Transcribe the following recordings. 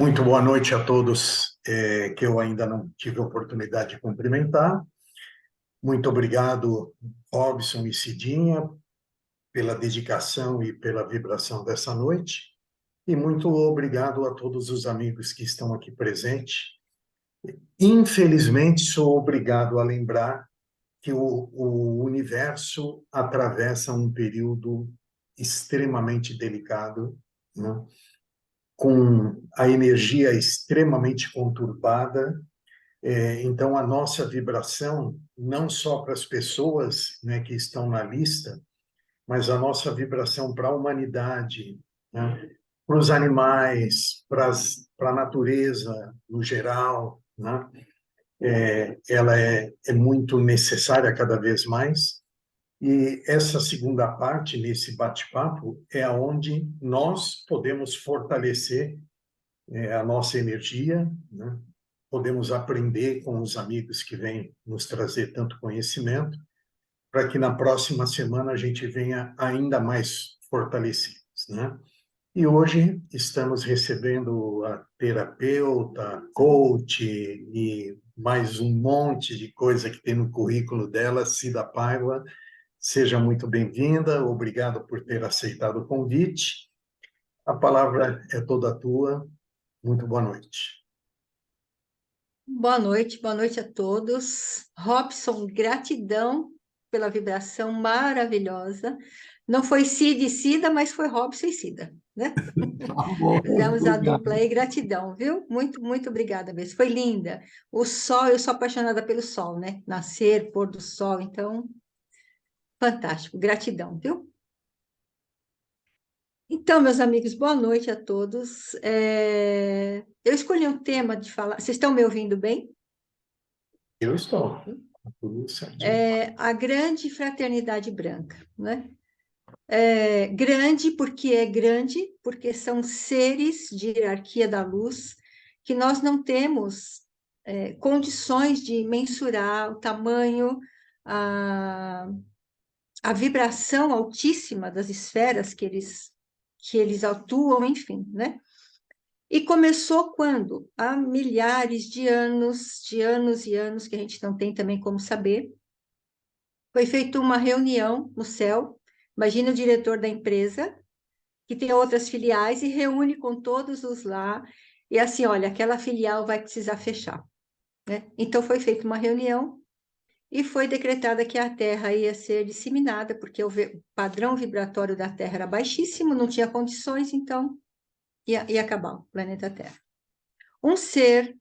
Muito boa noite a todos que eu ainda não tive a oportunidade de cumprimentar. Muito obrigado, Robson e Cidinha, pela dedicação e pela vibração dessa noite. E muito obrigado a todos os amigos que estão aqui presentes. Infelizmente, sou obrigado a lembrar que o universo atravessa um período extremamente delicado, né? Com a energia extremamente conturbada. Então, a nossa vibração, não só para as pessoas, né, que estão na lista, mas a nossa vibração para a humanidade, né, para os animais, para a natureza no geral, né, ela é muito necessária cada vez mais. E essa segunda parte, nesse bate-papo, é onde nós podemos fortalecer a nossa energia, né? Podemos aprender com os amigos que vêm nos trazer tanto conhecimento, para que na próxima semana a gente venha ainda mais fortalecidos, né? E hoje estamos recebendo a terapeuta, coach e mais um monte de coisa que tem no currículo dela, Cida Paiva. Seja muito bem-vinda, obrigado por ter aceitado o convite. A palavra é toda tua. Muito boa noite. Boa noite a todos. Robson, gratidão pela vibração maravilhosa. Não foi Cid e Cida, mas foi Robson e Cida, né? Tá bom, Fizemos a dupla obrigado. aí, gratidão, viu? Muito obrigada mesmo. Foi linda. O sol, eu sou apaixonada pelo sol, né? Nascer, pôr do sol, então, fantástico. Gratidão, viu? Então, meus amigos, boa noite a todos. Eu escolhi um tema de falar. Vocês estão me ouvindo bem? Eu estou. Tudo certinho. A grande fraternidade branca, né? Grande, porque são seres de hierarquia da luz que nós não temos condições de mensurar o tamanho, a, a vibração altíssima das esferas que eles atuam, enfim, né? E começou quando? Há milhares de anos e anos, que a gente não tem também como saber. Foi feita uma reunião no céu. Imagina o diretor da empresa, que tem outras filiais, e reúne com todos os lá. E assim, olha, aquela filial vai precisar fechar, né? Então foi feita uma reunião e foi decretada que a Terra ia ser disseminada, porque o padrão vibratório da Terra era baixíssimo, não tinha condições, então ia acabar o planeta Terra. Um ser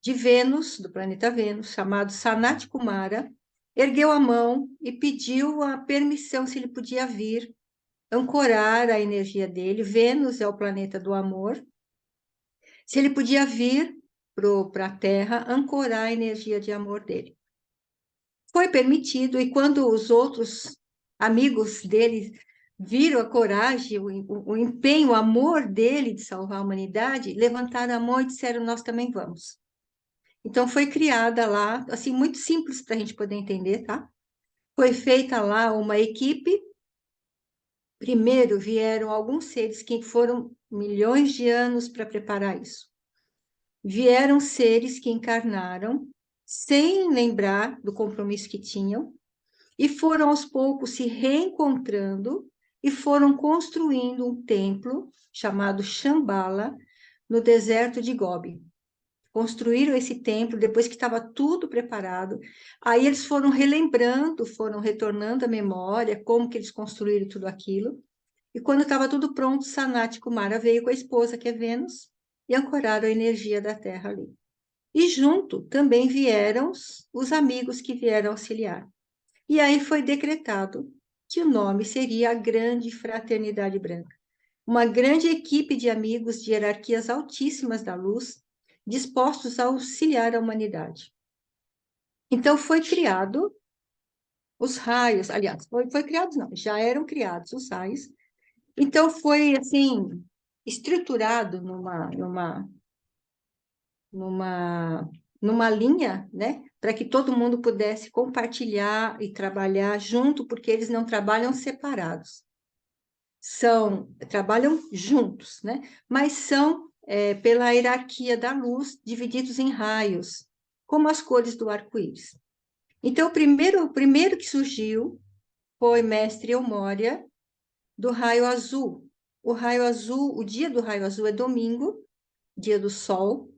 de Vênus, do planeta Vênus, chamado Sanat Kumara, ergueu a mão e pediu a permissão se ele podia vir ancorar a energia dele. Vênus é o planeta do amor. Se ele podia vir para a Terra ancorar a energia de amor dele. Foi permitido, e quando os outros amigos dele viram a coragem, o empenho, o amor dele de salvar a humanidade, levantaram a mão e disseram: nós também vamos. Então foi criada lá, assim, muito simples para a gente poder entender, tá? Foi feita lá uma equipe. Primeiro vieram alguns seres que foram milhões de anos para preparar isso. Vieram seres que encarnaram sem lembrar do compromisso que tinham e foram aos poucos se reencontrando e foram construindo um templo chamado Shambhala no deserto de Gobi. Construíram esse templo depois que estava tudo preparado. Aí eles foram relembrando, foram retornando à memória como que eles construíram tudo aquilo. E quando estava tudo pronto, Sanat Kumara veio com a esposa, que é Vênus, e ancoraram a energia da Terra ali. E junto também vieram os amigos que vieram auxiliar. E aí foi decretado que o nome seria a Grande Fraternidade Branca. Uma grande equipe de amigos de hierarquias altíssimas da luz, dispostos a auxiliar a humanidade. Então foi criado os raios, aliás, foi criados não, já eram criados os raios. Então foi assim estruturado numa, numa linha, né, para que todo mundo pudesse compartilhar e trabalhar junto, porque eles não trabalham separados. Trabalham juntos, né? Mas são pela hierarquia da luz, divididos em raios, como as cores do arco-íris. Então, o primeiro que surgiu foi Mestre Eumória, do raio azul. O raio azul, o dia do raio azul é domingo, dia do sol,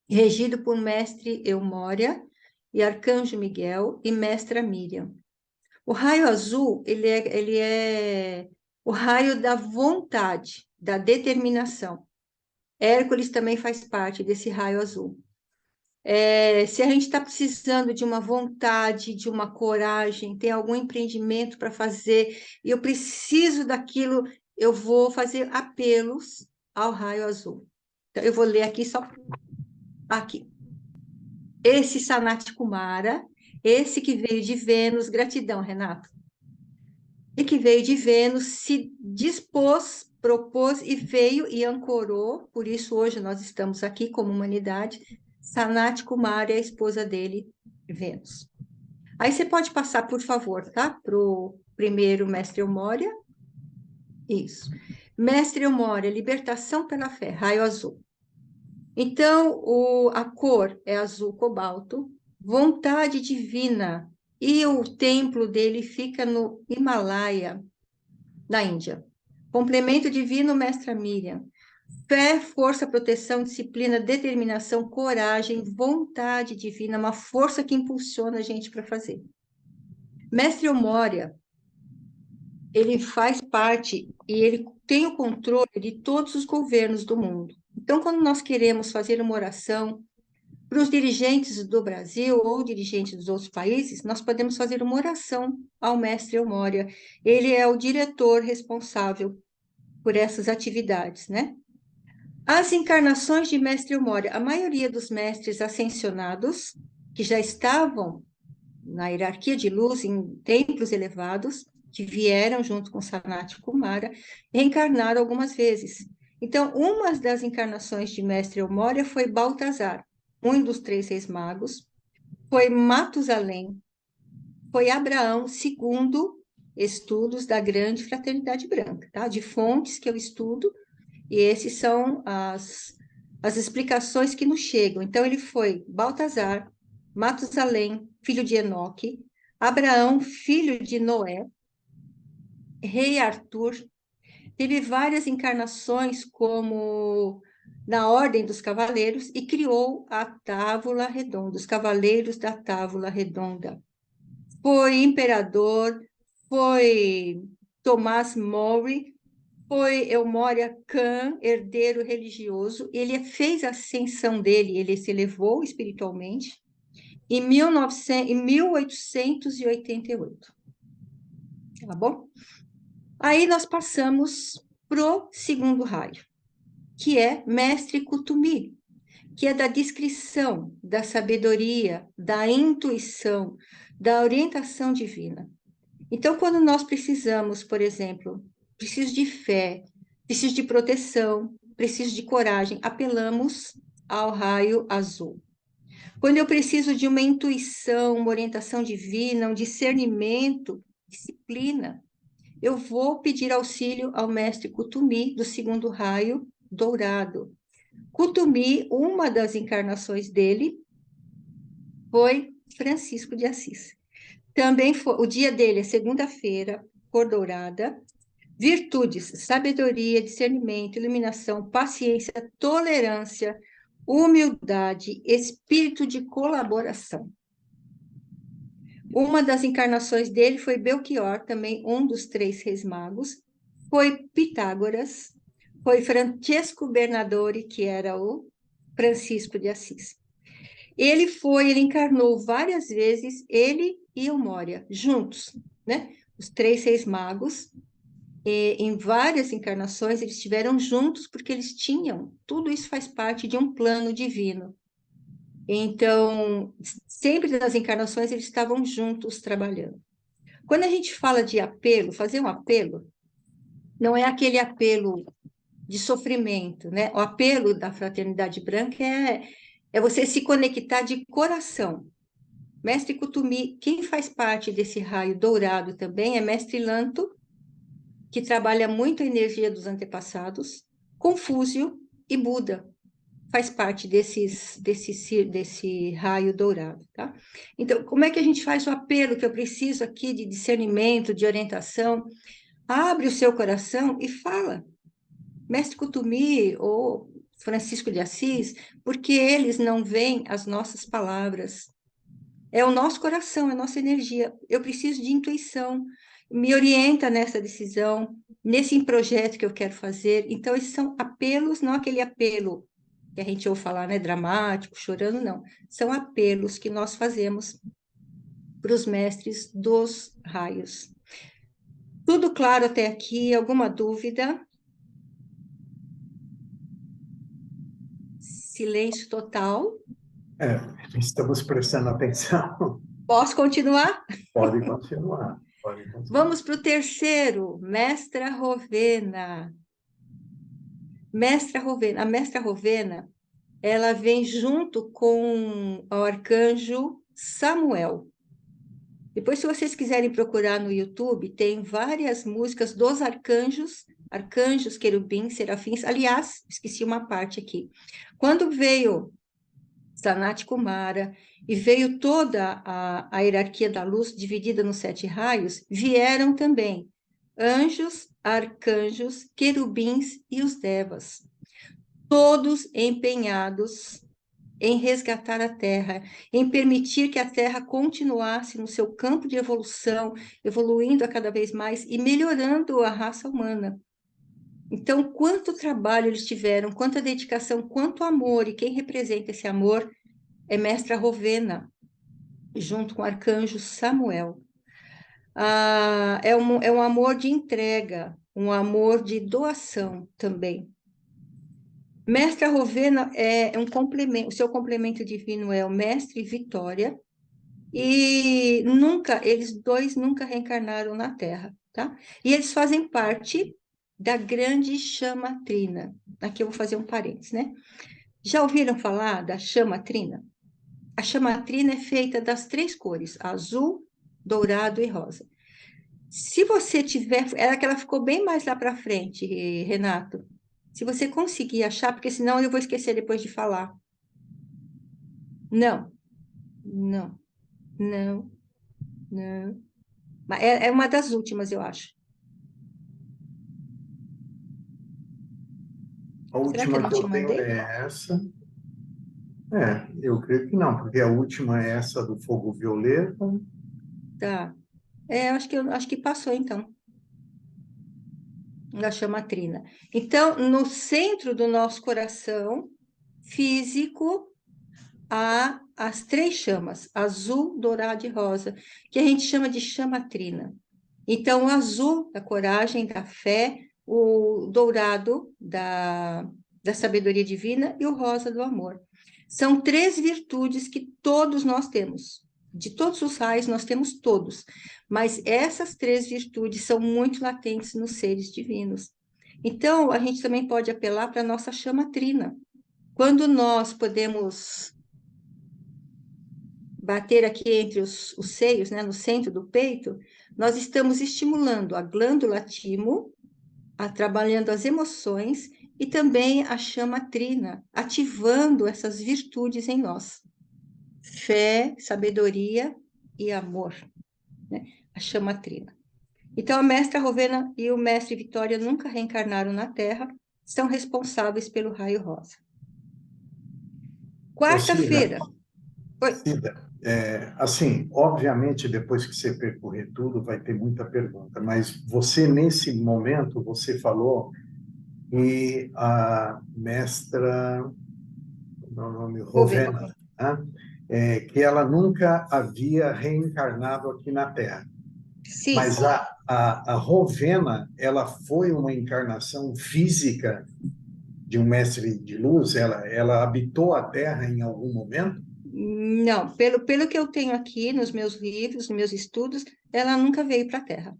regido por Mestre Eumória e Arcanjo Miguel e Mestra Miriam. O raio azul, ele é o raio da vontade, da determinação. Hércules também faz parte desse raio azul. Se a gente está precisando de uma vontade, de uma coragem, tem algum empreendimento para fazer, e eu preciso daquilo, eu vou fazer apelos ao raio azul. Então, eu vou ler aqui só aqui. Esse Sanat Kumara, esse que veio de Vênus, gratidão, Renato. E que veio de Vênus, se dispôs, propôs e veio e ancorou, por isso hoje nós estamos aqui como humanidade. Sanat Kumara é a esposa dele, Vênus. Aí você pode passar, por favor, tá? Para o primeiro Mestre Eumória. Isso. Mestre Eumória, libertação pela fé, raio azul. Então, a cor é azul cobalto, vontade divina, e o templo dele fica no Himalaia, na Índia. Complemento divino, Mestra Miriam. Fé, força, proteção, disciplina, determinação, coragem, vontade divina, uma força que impulsiona a gente para fazer. Mestre Eumória, ele faz parte e ele tem o controle de todos os governos do mundo. Então, quando nós queremos fazer uma oração para os dirigentes do Brasil ou dirigentes dos outros países, nós podemos fazer uma oração ao Mestre Eumória. Ele é o diretor responsável por essas atividades, né? As encarnações de Mestre Eumória, a maioria dos mestres ascensionados, que já estavam na hierarquia de luz, em templos elevados, que vieram junto com Sanat Kumara, reencarnaram algumas vezes. Então, uma das encarnações de Mestre Eumória foi Baltazar, um dos 3 reis magos, foi Matusalém, foi Abraão, segundo estudos da Grande Fraternidade Branca, tá? De fontes que eu estudo, e esses são as explicações que nos chegam. Então, ele foi Baltazar, Matusalém, filho de Enoque, Abraão, filho de Noé, rei Artur, teve várias encarnações como na Ordem dos Cavaleiros e criou a Távola Redonda, os Cavaleiros da Távola Redonda. Foi imperador, foi Tomás Mori, foi Eumória Khan, herdeiro religioso. Ele fez a ascensão dele, ele se elevou espiritualmente em 1888. Tá bom? Aí nós passamos pro segundo raio, que é Mestre Kutumi, que é da discrição, da sabedoria, da intuição, da orientação divina. Então, quando nós precisamos, por exemplo, preciso de fé, preciso de proteção, preciso de coragem, apelamos ao raio azul. Quando eu preciso de uma intuição, uma orientação divina, um discernimento, disciplina, eu vou pedir auxílio ao mestre Kutumi, do segundo raio dourado. Kutumi, uma das encarnações dele, foi Francisco de Assis. Também foi, o dia dele é segunda-feira, cor dourada, virtudes, sabedoria, discernimento, iluminação, paciência, tolerância, humildade, espírito de colaboração. Uma das encarnações dele foi Belchior, também um dos 3 reis magos, foi Pitágoras, foi Francesco Bernardone, que era o Francisco de Assis. Ele encarnou várias vezes, ele e Eumória, juntos, né? Os 3 reis magos, em várias encarnações, eles estiveram juntos porque eles tinham, tudo isso faz parte de um plano divino. Então, sempre nas encarnações, eles estavam juntos trabalhando. Quando a gente fala de apelo, fazer um apelo, não é aquele apelo de sofrimento, né? O apelo da Fraternidade Branca é você se conectar de coração. Mestre Kutumi, quem faz parte desse raio dourado também é Mestre Lanto, que trabalha muito a energia dos antepassados, Confúcio e Buda. faz parte desse raio dourado, tá? Então, como é que a gente faz o apelo que eu preciso aqui de discernimento, de orientação? Abre o seu coração e fala. Mestre Kutumi ou Francisco de Assis, porque eles não veem as nossas palavras. É o nosso coração, é a nossa energia. Eu preciso de intuição. Me orienta nessa decisão, nesse projeto que eu quero fazer. Então, esses são apelos, não aquele apelo que a gente ouve falar, né, dramático, chorando, não. São apelos que nós fazemos para os mestres dos raios. Tudo claro até aqui? Alguma dúvida? Silêncio total. Estamos prestando atenção. Posso continuar? Pode continuar, pode continuar. Vamos para o terceiro, Mestra Rovena. Mestra Rovena. A Mestra Rovena, ela vem junto com o arcanjo Samuel. Depois, se vocês quiserem procurar no YouTube, tem várias músicas dos arcanjos, arcanjos, querubins, serafins. Aliás, esqueci uma parte aqui. Quando veio Sanat Kumara, e veio toda a hierarquia da luz dividida nos 7 raios, vieram também anjos, arcanjos, querubins e os devas, todos empenhados em resgatar a Terra, em permitir que a Terra continuasse no seu campo de evolução, evoluindo a cada vez mais e melhorando a raça humana. Então, quanto trabalho eles tiveram, quanta dedicação, quanto amor, e quem representa esse amor é Mestra Rovena, junto com o arcanjo Samuel. É um amor de entrega, um amor de doação também. Mestra Rovena é um complemento, o seu complemento divino é o Mestre Vitória, e eles dois nunca reencarnaram na Terra, tá? E eles fazem parte da grande chama trina. Aqui eu vou fazer um parênteses, né? Já ouviram falar da chama trina? A chama trina é feita das 3 cores, azul, dourado e rosa. Se você tiver, ela que ela ficou bem mais lá para frente, Renato. Se você conseguir achar, porque senão eu vou esquecer depois de falar. Não, não, não, não. É uma das últimas, eu acho. A Será que eu última não que te eu tenho mandei? é essa. Eu creio que não, porque a última é essa do fogo violeta. Tá. Acho que passou então, da chama trina. Então, no centro do nosso coração físico há as 3 chamas, azul, dourado e rosa, que a gente chama de chama trina. Então, o azul da coragem, da fé, o dourado da sabedoria divina e o rosa do amor. São 3 virtudes que todos nós temos. De todos os raios, nós temos todos. Mas essas 3 virtudes são muito latentes nos seres divinos. Então, a gente também pode apelar para a nossa chama trina. Quando nós podemos bater aqui entre os seios, né, no centro do peito, nós estamos estimulando a glândula timo, trabalhando as emoções e também a chama trina, ativando essas virtudes em nós. Fé, sabedoria e amor, né? A chama trina. Então, a mestra Rovena e o mestre Vitória nunca reencarnaram na Terra, são responsáveis pelo raio rosa. Ô, Cida, Quarta-feira. Oi. Cida, assim, obviamente, depois que você percorrer tudo, vai ter muita pergunta, mas você, nesse momento, você falou que a mestra, meu nome, Rovena. Rovena, né? Que ela nunca havia reencarnado aqui na Terra. Sim. Mas a Rovena, ela foi uma encarnação física de um mestre de luz? Ela habitou a Terra em algum momento? Não, pelo que eu tenho aqui nos meus livros, nos meus estudos, ela nunca veio para a Terra.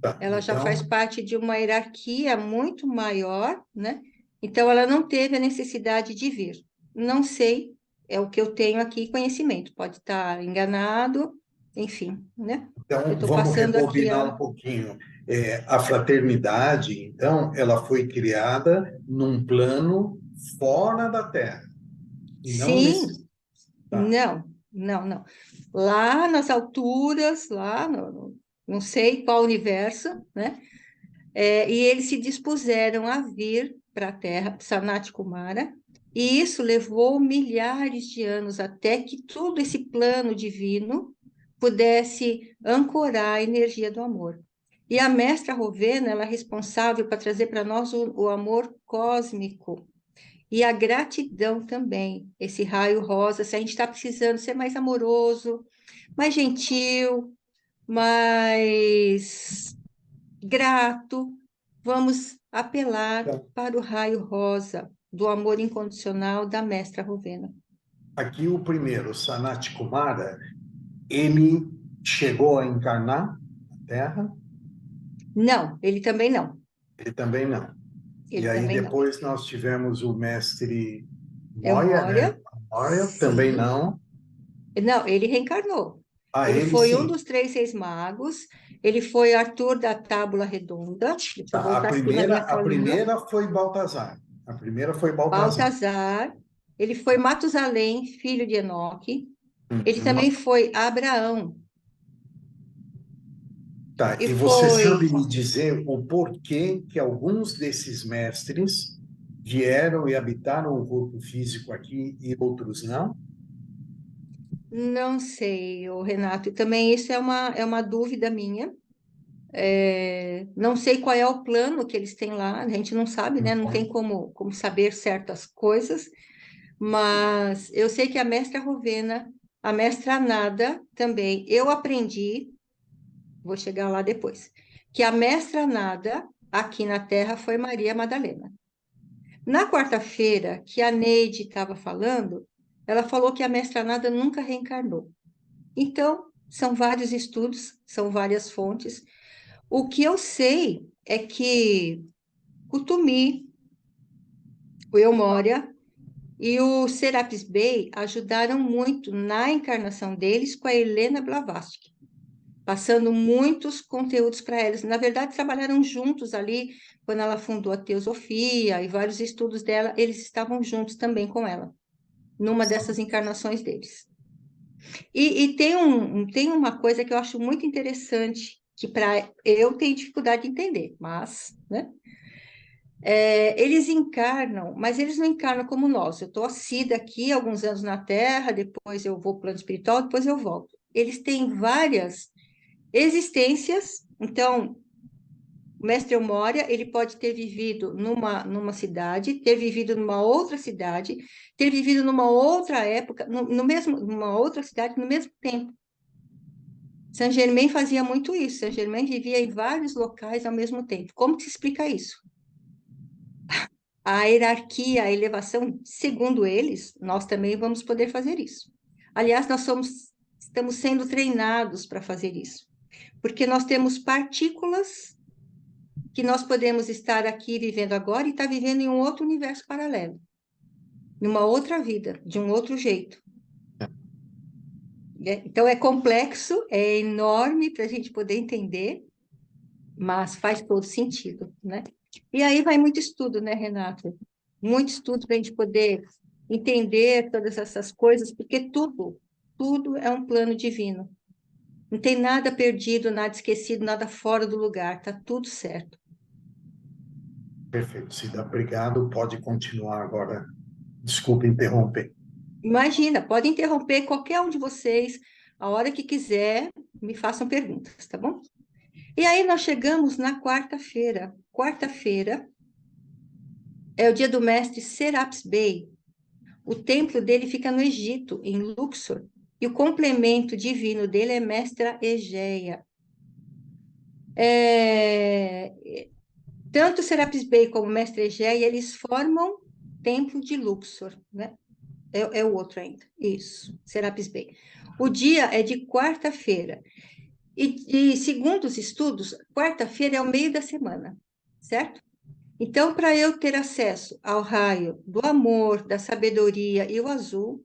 Tá. Ela já faz Então, parte de uma hierarquia muito maior, né? Então, ela não teve a necessidade de vir. Não sei, é o que eu tenho aqui conhecimento. Pode estar enganado, enfim, né? Eu estou vamos passando aqui rebobinar a. um pouquinho. A fraternidade, então, ela foi criada num plano fora da Terra, e não Sim, nesse... Tá, não, não, não. Lá nas alturas, lá não sei qual universo, né? E eles se dispuseram a vir para a Terra, Sanat Kumara, e isso levou milhares de anos até que todo esse plano divino pudesse ancorar a energia do amor. E a mestra Rovena, ela é responsável para trazer para nós o amor cósmico e a gratidão também, esse raio rosa, se a gente está precisando ser mais amoroso, mais gentil, mais grato, vamos apelar tá. para o raio rosa do amor incondicional da mestra Rovena. Aqui o primeiro, Sanat Kumara, ele chegou a encarnar na Terra? Não, ele também não. Ele também não. E Ele aí também não. depois nós tivemos o mestre É o Moya, né? Moria, Moya também sim. não. Não, ele reencarnou. Ah, Ele ele foi um sim. dos três reis magos. Ele foi Arthur da Tábula Redonda. Deixa eu Tá, voltar aqui na minha a colinha. primeira foi Baltazar. A primeira foi Baltazar. Baltazar. Ele foi Matusalém, filho de Enoque. Ele Uhum. também foi Abraão. Tá, E e você foi. sabe me dizer o porquê que alguns desses mestres vieram e habitaram o corpo físico aqui e outros não? Não sei, ô Renato. E também isso é uma dúvida minha. Não sei qual é o plano que eles têm lá. A gente não sabe, né? Não tem como saber certas coisas. Mas eu sei que a mestra Rovena, a mestra Nada também, eu aprendi, vou chegar lá depois, que a mestra Nada aqui na Terra foi Maria Madalena. Na quarta-feira, que a Neide estava falando, ela falou que a mestra Nada nunca reencarnou. Então, são vários estudos, são várias fontes. O que eu sei é que o Tumi, o Elmória e o Serapis Bey ajudaram muito na encarnação deles com a Helena Blavatsky, passando muitos conteúdos para eles. Na verdade, trabalharam juntos ali, quando ela fundou a Teosofia e vários estudos dela, eles estavam juntos também com ela, numa dessas encarnações deles. E tem uma coisa que eu acho muito interessante, que para eu tenho dificuldade de entender, mas, né? Eles encarnam, mas eles não encarnam como nós. Eu estou assida aqui alguns anos na Terra, depois eu vou para o plano espiritual, depois eu volto. Eles têm várias existências, então, o mestre Moria, ele pode ter vivido numa cidade, ter vivido numa outra cidade, ter vivido numa outra época, no mesmo, numa outra cidade, no mesmo tempo. Saint Germain fazia muito isso. Saint Germain vivia em vários locais ao mesmo tempo. Como que se explica isso? A hierarquia, a elevação, segundo eles, nós também vamos poder fazer isso. Aliás, estamos sendo treinados para fazer isso, porque nós temos partículas que nós podemos estar aqui vivendo agora e estar vivendo em um outro universo paralelo, numa outra vida, de um outro jeito. Né? Então, é complexo, é enorme para a gente poder entender, mas faz todo sentido, né? E aí vai muito estudo, né, Renato? Muito estudo para a gente poder entender todas essas coisas, porque tudo é um plano divino. Não tem nada perdido, nada esquecido, nada fora do lugar, tá tudo certo. Perfeito, Cida. Obrigado. Pode continuar agora. Desculpe interromper. Imagina, pode interromper qualquer um de vocês, a hora que quiser, me façam perguntas, tá bom? E aí nós chegamos na quarta-feira. Quarta-feira é o dia do mestre Serapis Bey. O templo dele fica no Egito, em Luxor, e o complemento divino dele é Mestra Egeia. É, Tanto Serapis Bey como Mestre Egeia, eles formam templo de Luxor, né? É o outro ainda, isso, Serapis Bey. O dia é de quarta-feira, e segundo os estudos, quarta-feira é o meio da semana, certo? Então, para eu ter acesso ao raio do amor, da sabedoria e o azul,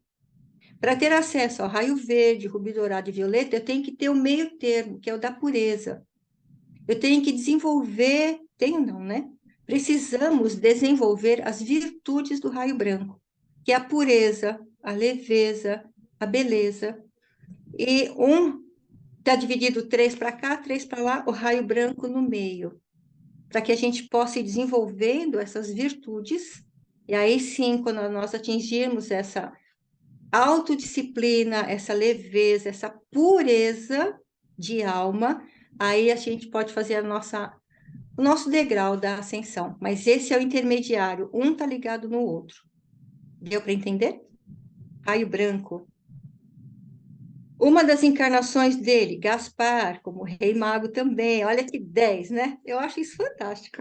para ter acesso ao raio verde, rubi dourado e violeta, eu tenho que ter o meio termo, que é o da pureza. Eu tenho que desenvolver, tenho não, né? precisamos desenvolver as virtudes do raio branco, que é a pureza, a leveza, a beleza. E um está dividido 3 para cá, 3 para lá, o raio branco no meio, para que a gente possa ir desenvolvendo essas virtudes. E aí sim, quando nós atingirmos essa autodisciplina, essa leveza, essa pureza de alma, aí a gente pode fazer o nosso degrau da ascensão. Mas esse é o intermediário, um está ligado no outro. Deu para entender? Raio branco. Uma das encarnações dele, Gaspar, como rei mago também, olha que 10, né? Eu acho isso fantástico.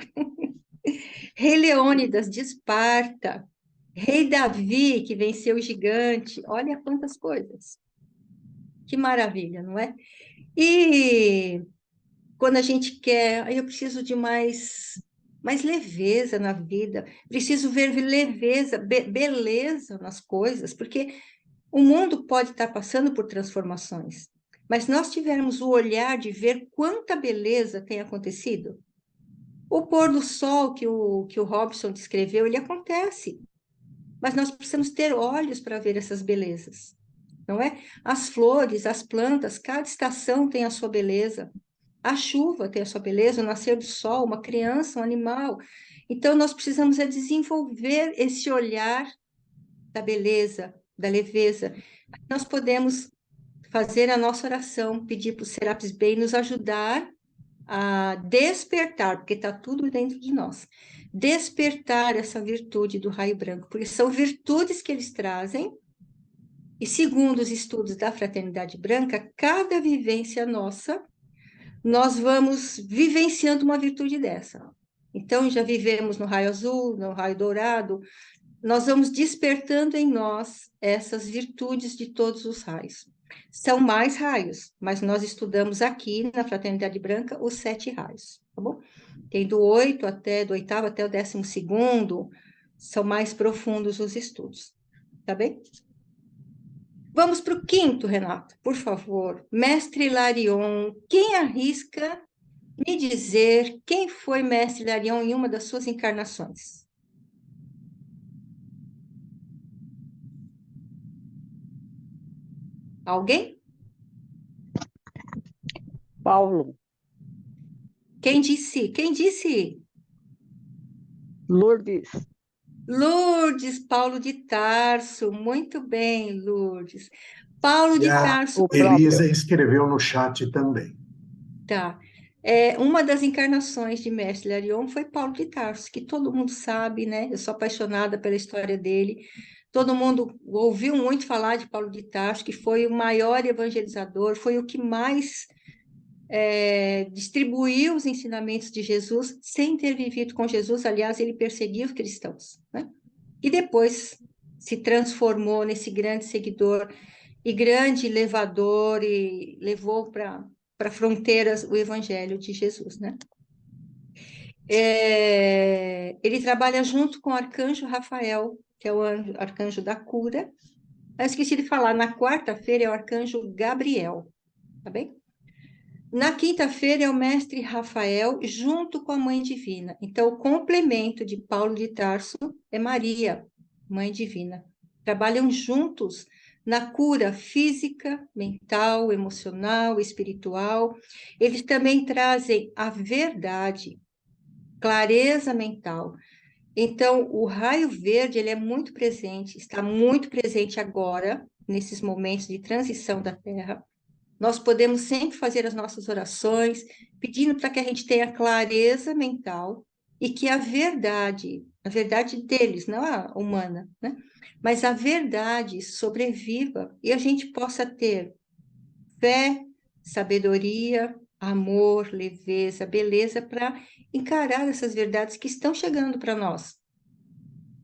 Rei Leônidas de Esparta, rei Davi, que venceu o gigante, olha quantas coisas. Que maravilha, não é? E quando a gente quer, aí eu preciso de mais leveza na vida, preciso ver leveza, beleza nas coisas, porque o mundo pode estar passando por transformações, mas se nós tivermos o olhar de ver quanta beleza tem acontecido, o pôr do sol que o Robson descreveu, ele acontece, mas nós precisamos ter olhos para ver essas belezas, não é? As flores, as plantas, cada estação tem a sua beleza. A chuva tem a sua beleza, o nascer do sol, uma criança, um animal. Então, nós precisamos desenvolver esse olhar da beleza, da leveza. Nós podemos fazer a nossa oração, pedir para o Serapis Bey nos ajudar a despertar, porque está tudo dentro de nós, despertar essa virtude do raio branco, porque são virtudes que eles trazem, e segundo os estudos da Fraternidade Branca, cada vivência nossa nós vamos vivenciando uma virtude dessa. Então, já vivemos no raio azul, no raio dourado, nós vamos despertando em nós essas virtudes de todos os raios. São mais raios, mas nós estudamos aqui na Fraternidade Branca os 7 raios, tá bom? Tem do 8 até, do 8º até o 12º, são mais profundos os estudos, tá bem? Vamos para o 5º, Renato, por favor. Mestre Larion, quem arrisca me dizer quem foi Mestre Larion em uma das suas encarnações? Alguém? Paulo, Quem disse? Quem disse? Lourdes, Lourdes, Paulo de Tarso. Muito bem, Lourdes. Paulo E de a Tarso, o Elisa próprio. escreveu no chat também. tá. É, uma das encarnações de Mestre Larion foi Paulo de Tarso, que todo mundo sabe, né? Eu sou apaixonada pela história dele. Todo mundo ouviu muito falar de Paulo de Tarso, que foi o maior evangelizador, foi o que mais distribuiu os ensinamentos de Jesus sem ter vivido com Jesus. Aliás, ele perseguia os cristãos, né? E depois se transformou nesse grande seguidor e grande levador e levou para fronteiras o evangelho de Jesus, né? Ele trabalha junto com o arcanjo Rafael, que é o arcanjo da cura. Eu esqueci de falar, na quarta-feira é o arcanjo Gabriel, tá bem? Na quinta-feira é o mestre Rafael junto com a Mãe Divina. Então, o complemento de Paulo de Tarso é Maria, Mãe Divina. Trabalham juntos na cura física, mental, emocional, espiritual. Eles também trazem a verdade, clareza mental. Então, o raio verde, ele é muito presente, está muito presente agora, nesses momentos de transição da Terra. Nós podemos sempre fazer as nossas orações, pedindo para que a gente tenha clareza mental e que a verdade deles, não a humana, né? Mas a verdade sobreviva e a gente possa ter fé, sabedoria, amor, leveza, beleza para encarar essas verdades que estão chegando para nós,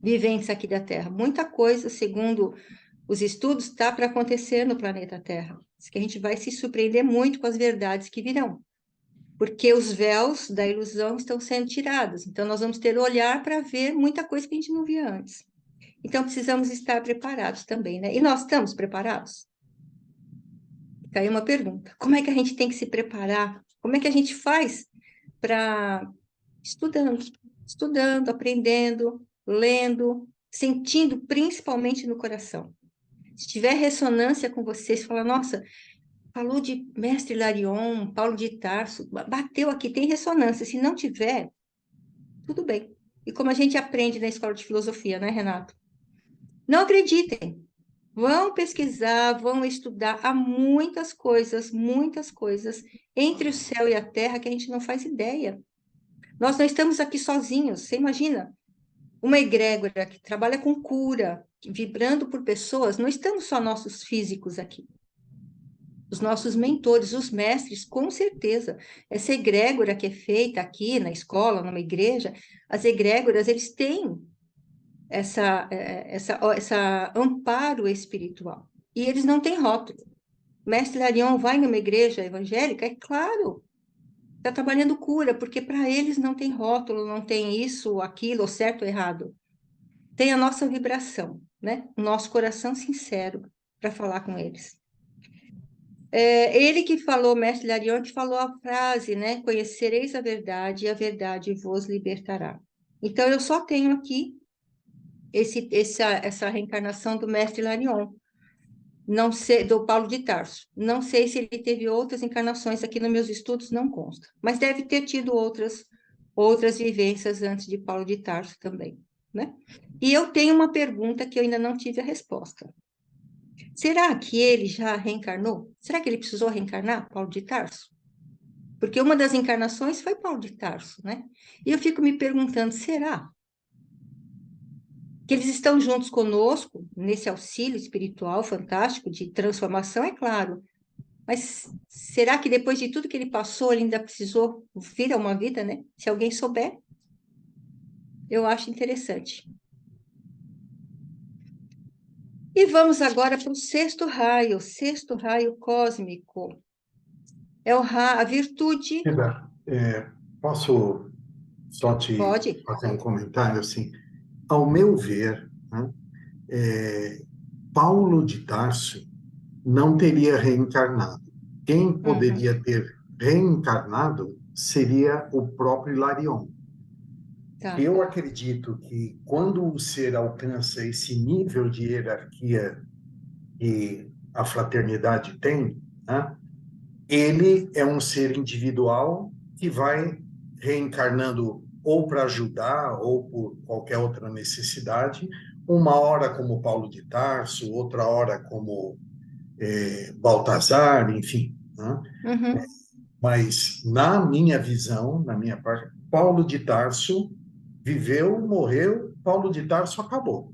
viventes aqui da Terra. Muita coisa, segundo os estudos, está para acontecer no planeta Terra. Diz que a gente vai se surpreender muito com as verdades que virão, porque os véus da ilusão estão sendo tirados. Então, nós vamos ter olhar para ver muita coisa que a gente não via antes. Então, precisamos estar preparados também, né? E nós estamos preparados? Fica aí uma pergunta. Como é que a gente tem que se preparar? Como é que a gente faz para estudando? estudando, aprendendo, lendo, sentindo principalmente no coração. Se tiver ressonância com vocês, fala, nossa, falou de Mestre Larion, Paulo de Tarso, bateu aqui, tem ressonância. Se não tiver, tudo bem. E como a gente aprende na escola de filosofia, né, Renato? Não acreditem. Vão pesquisar, vão estudar. Há muitas coisas entre o céu e a terra que a gente não faz ideia. Nós não estamos aqui sozinhos. Você imagina? Uma egrégora que trabalha com cura, vibrando por pessoas, não estamos só nossos físicos aqui. Os nossos mentores, os mestres, com certeza. Essa egrégora que é feita aqui na escola, numa igreja, as egrégoras, eles têm essa amparo espiritual. E eles não têm rótulo. Mestre Larion vai numa igreja evangélica, é claro, está trabalhando cura, porque para eles não tem rótulo, não tem isso, aquilo, certo ou errado. Tem a nossa vibração, né? O nosso coração sincero para falar com eles. Ele que falou, Mestre Larion, que falou a frase, né? Conhecereis a verdade e a verdade vos libertará. Então, eu só tenho aqui essa reencarnação do Mestre Larion, não sei, do Paulo de Tarso. Não sei se ele teve outras encarnações aqui nos meus estudos, não consta. Mas deve ter tido outras vivências antes de Paulo de Tarso também, né? E eu tenho uma pergunta que eu ainda não tive a resposta. Será que ele já reencarnou? Será que ele precisou reencarnar, Paulo de Tarso? Porque uma das encarnações foi Paulo de Tarso, né? E eu fico me perguntando, será que eles estão juntos conosco nesse auxílio espiritual fantástico de transformação, é claro. Mas será que depois de tudo que ele passou, ele ainda precisou vir a uma vida, né? Se alguém souber, eu acho interessante. E vamos agora para o sexto raio cósmico. É a virtude. Eda, posso só te Pode? fazer um comentário assim? Ao meu ver, né, Paulo de Tarso não teria reencarnado. Quem Uhum, poderia ter reencarnado seria o próprio Hilarion. tá. Eu acredito que quando o ser alcança esse nível de hierarquia que a fraternidade tem, né, ele é um ser individual que vai reencarnando ou para ajudar ou por qualquer outra necessidade, uma hora como Paulo de Tarso, outra hora como Baltazar, enfim, né? Uhum, Mas na minha visão, na minha parte, Paulo de Tarso viveu, morreu, Paulo de Tarso acabou.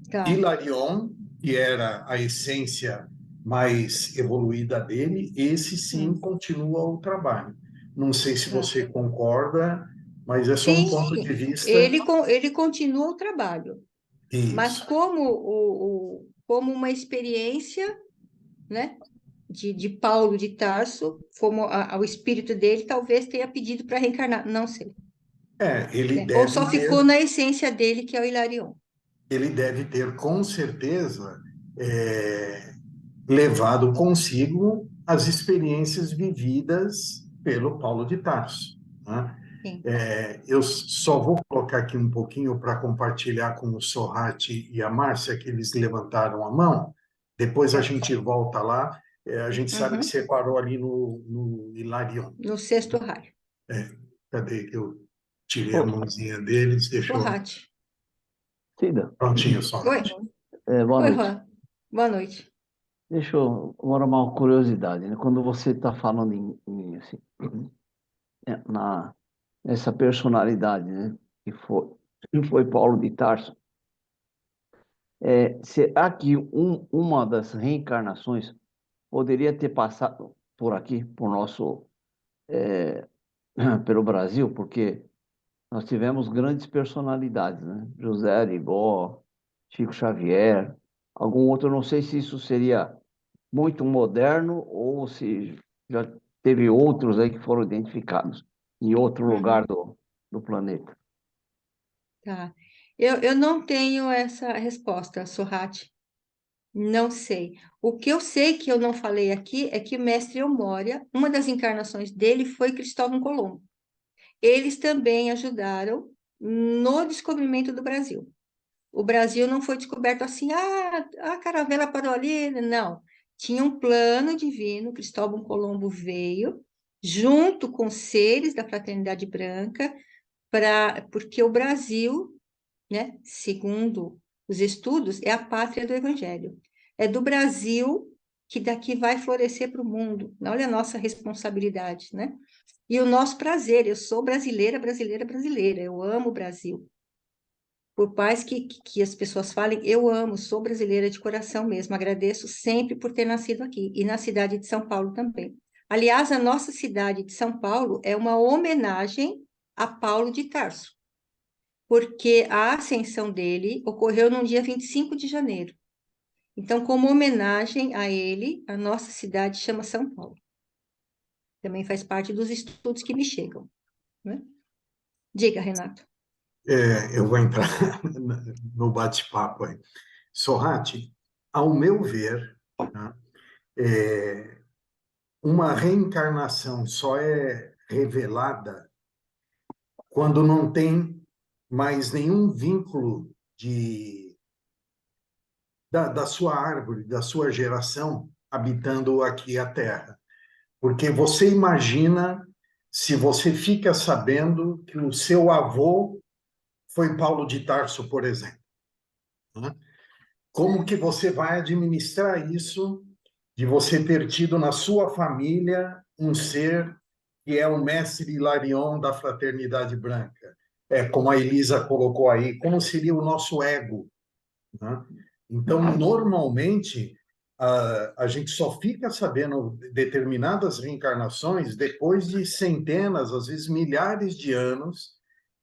tá. Hilarion, que era a essência mais evoluída dele, esse sim Hum, continua o trabalho. Não sei se tá. você concorda, mas é só um Sim, ponto de vista. ele continua o trabalho, mas Isso. como uma experiência, né, de Paulo de Tarso, como o espírito dele talvez tenha pedido para reencarnar, não sei, Ele né? Ou deve só ficou ter, na essência dele, que é o Hilarion. ele deve ter com certeza é, levado consigo as experiências vividas pelo Paulo de Tarso, né? Sim. Eu só vou colocar aqui um pouquinho para compartilhar com o Sorrati e a Márcia, que eles levantaram a mão. Depois a Tá. gente volta lá. A gente sabe que Uhum. você parou ali no Hilarion. No sexto raio. Cadê que eu tirei a Ô, mãozinha deles? Deixa eu... Sorrate. Cida, Prontinho, Oi. Sorrati. boa Oi, noite. Juan. Boa noite. Deixa eu agora uma curiosidade, né? Quando você está falando assim, na, nessa personalidade, né? Que foi Paulo de Tarso, será que uma das reencarnações poderia ter passado por aqui, por nosso, é, pelo Brasil? Porque nós tivemos grandes personalidades, né? José Arigó, Chico Xavier, algum outro, eu não sei se isso seria muito moderno ou se já teve outros aí que foram identificados em outro lugar Uhum. do planeta. Tá. Eu não tenho essa resposta, Sorrate. Não sei. O que eu sei que eu não falei aqui é que o mestre Eumória, uma das encarnações dele foi Cristóvão Colombo. Eles também ajudaram, no descobrimento do Brasil. O Brasil não foi descoberto assim, a caravela parou ali, não. Tinha um plano divino, Cristóvão Colombo veio, junto com seres da Fraternidade Branca, porque o Brasil, né, segundo os estudos, é a pátria do Evangelho. É do Brasil que daqui vai florescer para o mundo. Olha a nossa responsabilidade, né? E o nosso prazer. Eu sou brasileira, brasileira, brasileira. Eu amo o Brasil. Por mais que as pessoas falem, eu amo, sou brasileira de coração mesmo. Agradeço sempre por ter nascido aqui e na cidade de São Paulo também. Aliás, a nossa cidade de São Paulo é uma homenagem a Paulo de Tarso, porque a ascensão dele ocorreu no dia 25 de janeiro. Então, como homenagem a ele, a nossa cidade chama São Paulo. Também faz parte dos estudos que me chegam, né? Diga, Renato. Eu vou entrar no bate-papo aí. Sorrati, ao meu ver, né, uma reencarnação só é revelada quando não tem mais nenhum vínculo da sua árvore, da sua geração, habitando aqui a Terra. Porque você imagina se você fica sabendo que o seu avô foi Paulo de Tarso, por exemplo, né? Como que você vai administrar isso de você ter tido na sua família um ser que é o mestre Hilarion da Fraternidade Branca? Como a Elisa colocou aí, como seria o nosso ego, né? Então, normalmente, a gente só fica sabendo determinadas reencarnações depois de centenas, às vezes milhares de anos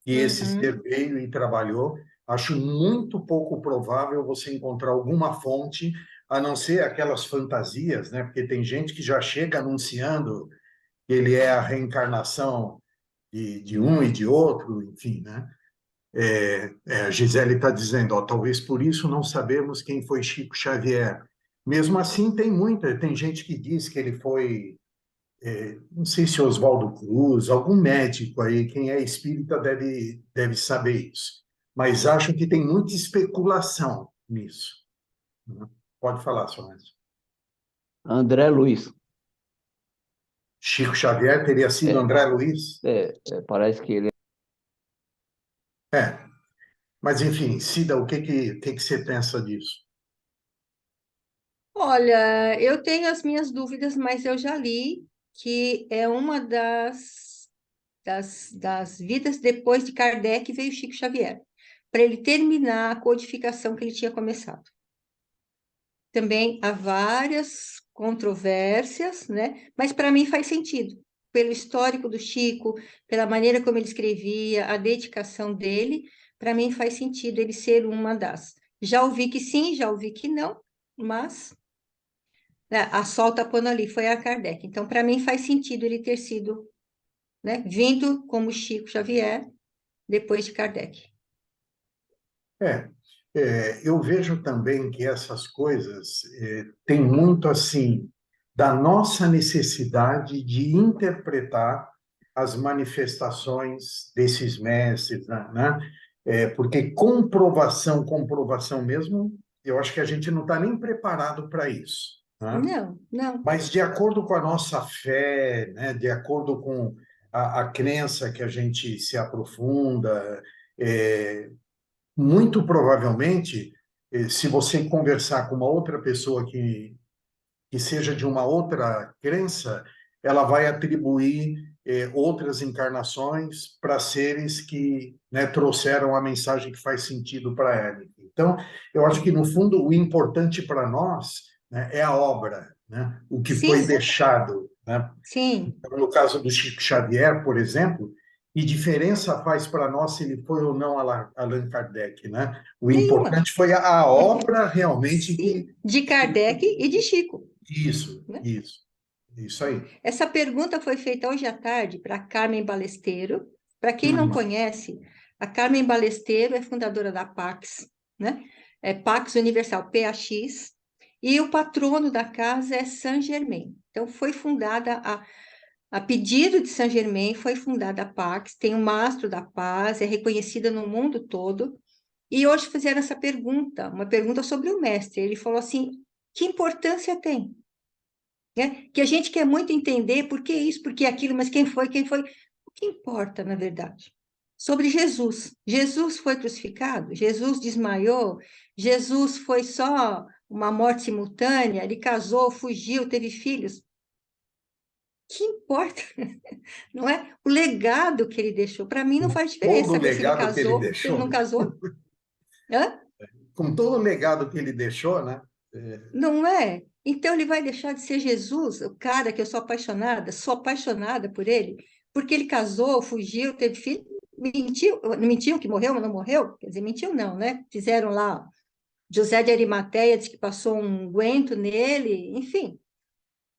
que esse ser veio e trabalhou. Acho muito pouco provável você encontrar alguma fonte, a não ser aquelas fantasias, né? Porque tem gente que já chega anunciando que ele é a reencarnação de um e de outro, enfim, né? A Gisele está dizendo, ó, talvez por isso não sabemos quem foi Chico Xavier. Mesmo assim, tem gente que diz que ele foi, não sei se Oswaldo Cruz, algum médico aí, quem é espírita deve saber isso. Mas acho que tem muita especulação nisso, né? Pode falar, Solange. André Luiz. Chico Xavier teria sido É, André Luiz? parece que ele É, mas enfim, Cida, o que que você pensa disso? Olha, eu tenho as minhas dúvidas, mas eu já li que é uma das vidas depois de Kardec veio Chico Xavier, para ele terminar a codificação que ele tinha começado. Também há várias controvérsias, né? Mas para mim faz sentido, pelo histórico do Chico, pela maneira como ele escrevia, a dedicação dele, para mim faz sentido ele ser uma das. Já ouvi que sim, já ouvi que não, mas né, a Sol tá pondo ali, foi a Kardec. Então, para mim faz sentido ele ter sido, né, vindo como Chico Xavier depois de Kardec. É, eu vejo também que essas coisas têm muito assim da nossa necessidade de interpretar as manifestações desses mestres, né? Porque comprovação mesmo, eu acho que a gente não está nem preparado para isso, né? Não, não. Mas de acordo com a nossa fé, né? De acordo com a crença que a gente se aprofunda, é, muito provavelmente, se você conversar com uma outra pessoa que seja de uma outra crença, ela vai atribuir outras encarnações para seres que, né, trouxeram a mensagem que faz sentido para ela. Então, eu acho que, no fundo, o importante para nós, né, é a obra, né, o que foi Sim, deixado, né? sim. Então, no caso do Chico Xavier, por exemplo, que diferença faz para nós se ele foi ou não Allan Kardec, né? O Nenhuma. importante foi a obra realmente Sim, que... de Kardec e de Chico, Isso, né? isso, isso aí. Essa pergunta foi feita hoje à tarde para Carmen Balesteiro. Para quem não Uhum. conhece, a Carmen Balesteiro é fundadora da Pax, né? É Pax Universal, PAX, e o patrono da casa é Saint Germain. Então, foi fundada A pedido de Saint-Germain foi fundada a Pax, tem o Mastro da Paz, é reconhecida no mundo todo. E hoje fizeram essa pergunta, uma pergunta sobre o mestre. Ele falou assim: que importância tem? Né? Que a gente quer muito entender por que isso, por que aquilo, mas quem foi, quem foi. O que importa, na verdade? Sobre Jesus. Jesus foi crucificado? Jesus desmaiou? Jesus foi só uma morte simultânea? Ele casou, fugiu, teve filhos? O que importa? Não é? O legado que ele deixou. Para mim não Com faz todo diferença o saber se ele legado que ele casou, se ele não deixou, casou. Hã? com todo o legado que ele deixou, né? Não é? Então ele vai deixar de ser Jesus, o cara que eu sou apaixonada por ele, porque ele casou, fugiu, teve filho, mentiu, mentiu que morreu, mas não morreu? Quer dizer, mentiu não, né? Fizeram lá, José de Arimateia disse que passou um unguento nele, enfim.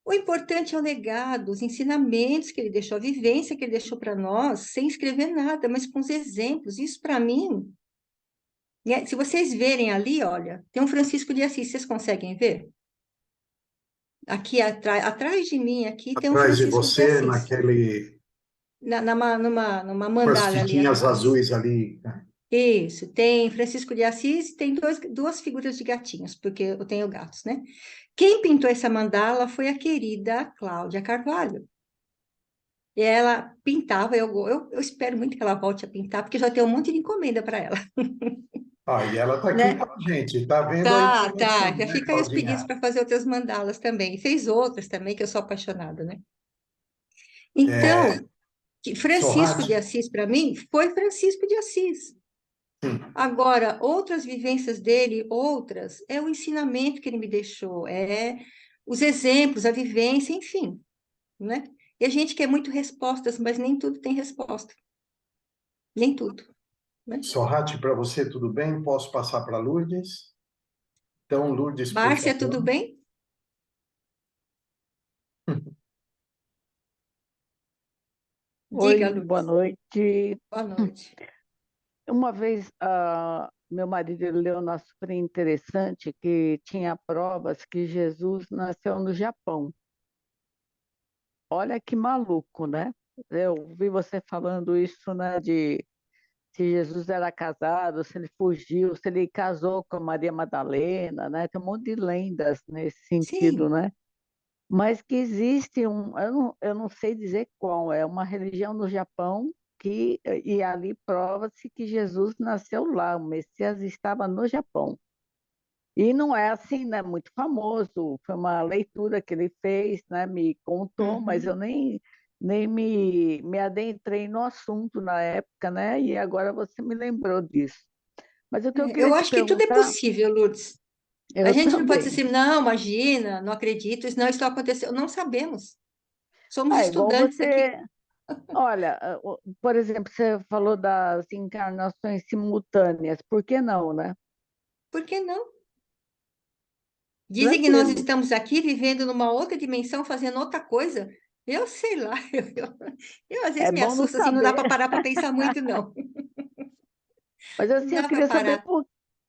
O importante é o legado, os ensinamentos que ele deixou, a vivência que ele deixou para nós, sem escrever nada, mas com os exemplos. Isso para mim, né? Se vocês verem ali, olha, tem um Francisco de Assis, vocês conseguem ver? Aqui atrás de mim, aqui tem um Atrás de Francisco de você, Assis, naquele, numa com as mandala ali fitinhas atrás. azuis ali, né? Isso, tem Francisco de Assis e tem duas figuras de gatinhos, porque eu tenho gatos, né? Quem pintou essa mandala foi a querida Cláudia Carvalho. E ela pintava, eu espero muito que ela volte a pintar, porque já tem um monte de encomenda para ela, Ah, e ela está aqui com né? a gente, está vendo a Tá, informação, já né, fica aí os pedidos Claudinha? para fazer outras mandalas também. E fez outras também, que eu sou apaixonada, né? Então, que Francisco de Sorrati? Assis, para mim, foi Francisco de Assis. Sim. Agora, outras vivências dele, outras, é o ensinamento que ele me deixou, é os exemplos, a vivência, enfim, né? E a gente quer muito respostas, mas nem tudo tem resposta, nem tudo, né? Sorrati, para você, tudo bem? Posso passar para Lourdes? Então, Lourdes, por Márcia, favor. tudo bem? Diga, Oi, boa Luz. noite. Boa noite. Uma vez, meu marido ele leu na super interessante que tinha provas que Jesus nasceu no Japão. Olha que maluco, né? Eu vi você falando isso, né, de se Jesus era casado, se ele fugiu, se ele casou com Maria Madalena, né? Tem um monte de lendas nesse sentido, Sim, né? Mas que existe eu não sei dizer qual, é uma religião no Japão e ali prova-se que Jesus nasceu lá, o Messias estava no Japão. E não é assim, né? Muito famoso, foi uma leitura que ele fez, né? Me contou, mas eu uhum. nem me adentrei no assunto na época, né? E agora você me lembrou disso. Mas o que eu É, eu queria te acho que tudo é perguntar, possível, Lourdes. A eu gente não pode também. dizer assim, não, imagina, não acredito, isso não, isso não aconteceu. Não sabemos. Somos Ah, igual estudantes aqui. você. Olha, por exemplo, você falou das encarnações simultâneas, por que não, né? Por que não? Dizem que nós Tranquilo. estamos aqui vivendo numa outra dimensão, fazendo outra coisa. Eu sei lá, às vezes É me bom não assusta, assim, não dá saber. para parar para pensar muito, não. Mas Não assim, eu dá para queria saber parar.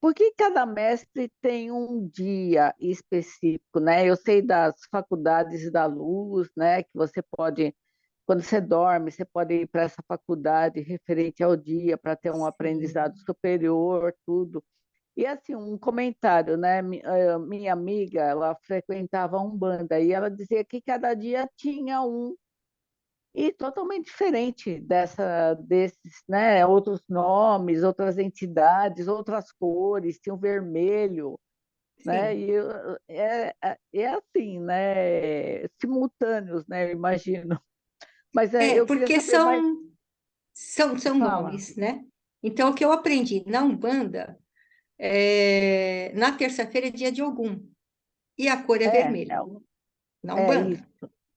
por que cada mestre tem um dia específico, né? Eu sei das faculdades da luz, né? Que você pode, quando você dorme, você pode ir para essa faculdade referente ao dia para ter um aprendizado Sim, superior, tudo. E assim, um comentário, né? Minha amiga, ela frequentava a Umbanda e ela dizia que cada dia tinha um e totalmente diferente desses, né? Outros nomes, outras entidades, outras cores, tinha o vermelho, né? sim. É assim, né? Simultâneos, né? Eu imagino. Mas É, eu queria porque saber mais. são Fala. nomes, né? Então, o que eu aprendi na Umbanda, na terça-feira é dia de Ogum, e a cor é É, vermelha, na é isso, Umbanda,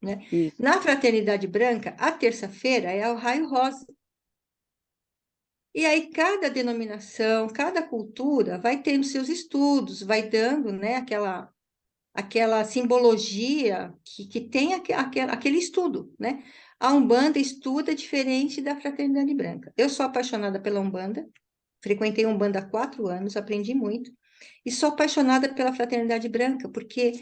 né? isso. Na Fraternidade Branca, a terça-feira é o raio rosa. E aí, cada denominação, cada cultura vai tendo seus estudos, vai dando, né, aquela simbologia que tem aquele estudo, né? A Umbanda estuda diferente da Fraternidade Branca. Eu sou apaixonada pela Umbanda, frequentei a Umbanda há 4 anos, aprendi muito, e sou apaixonada pela Fraternidade Branca, porque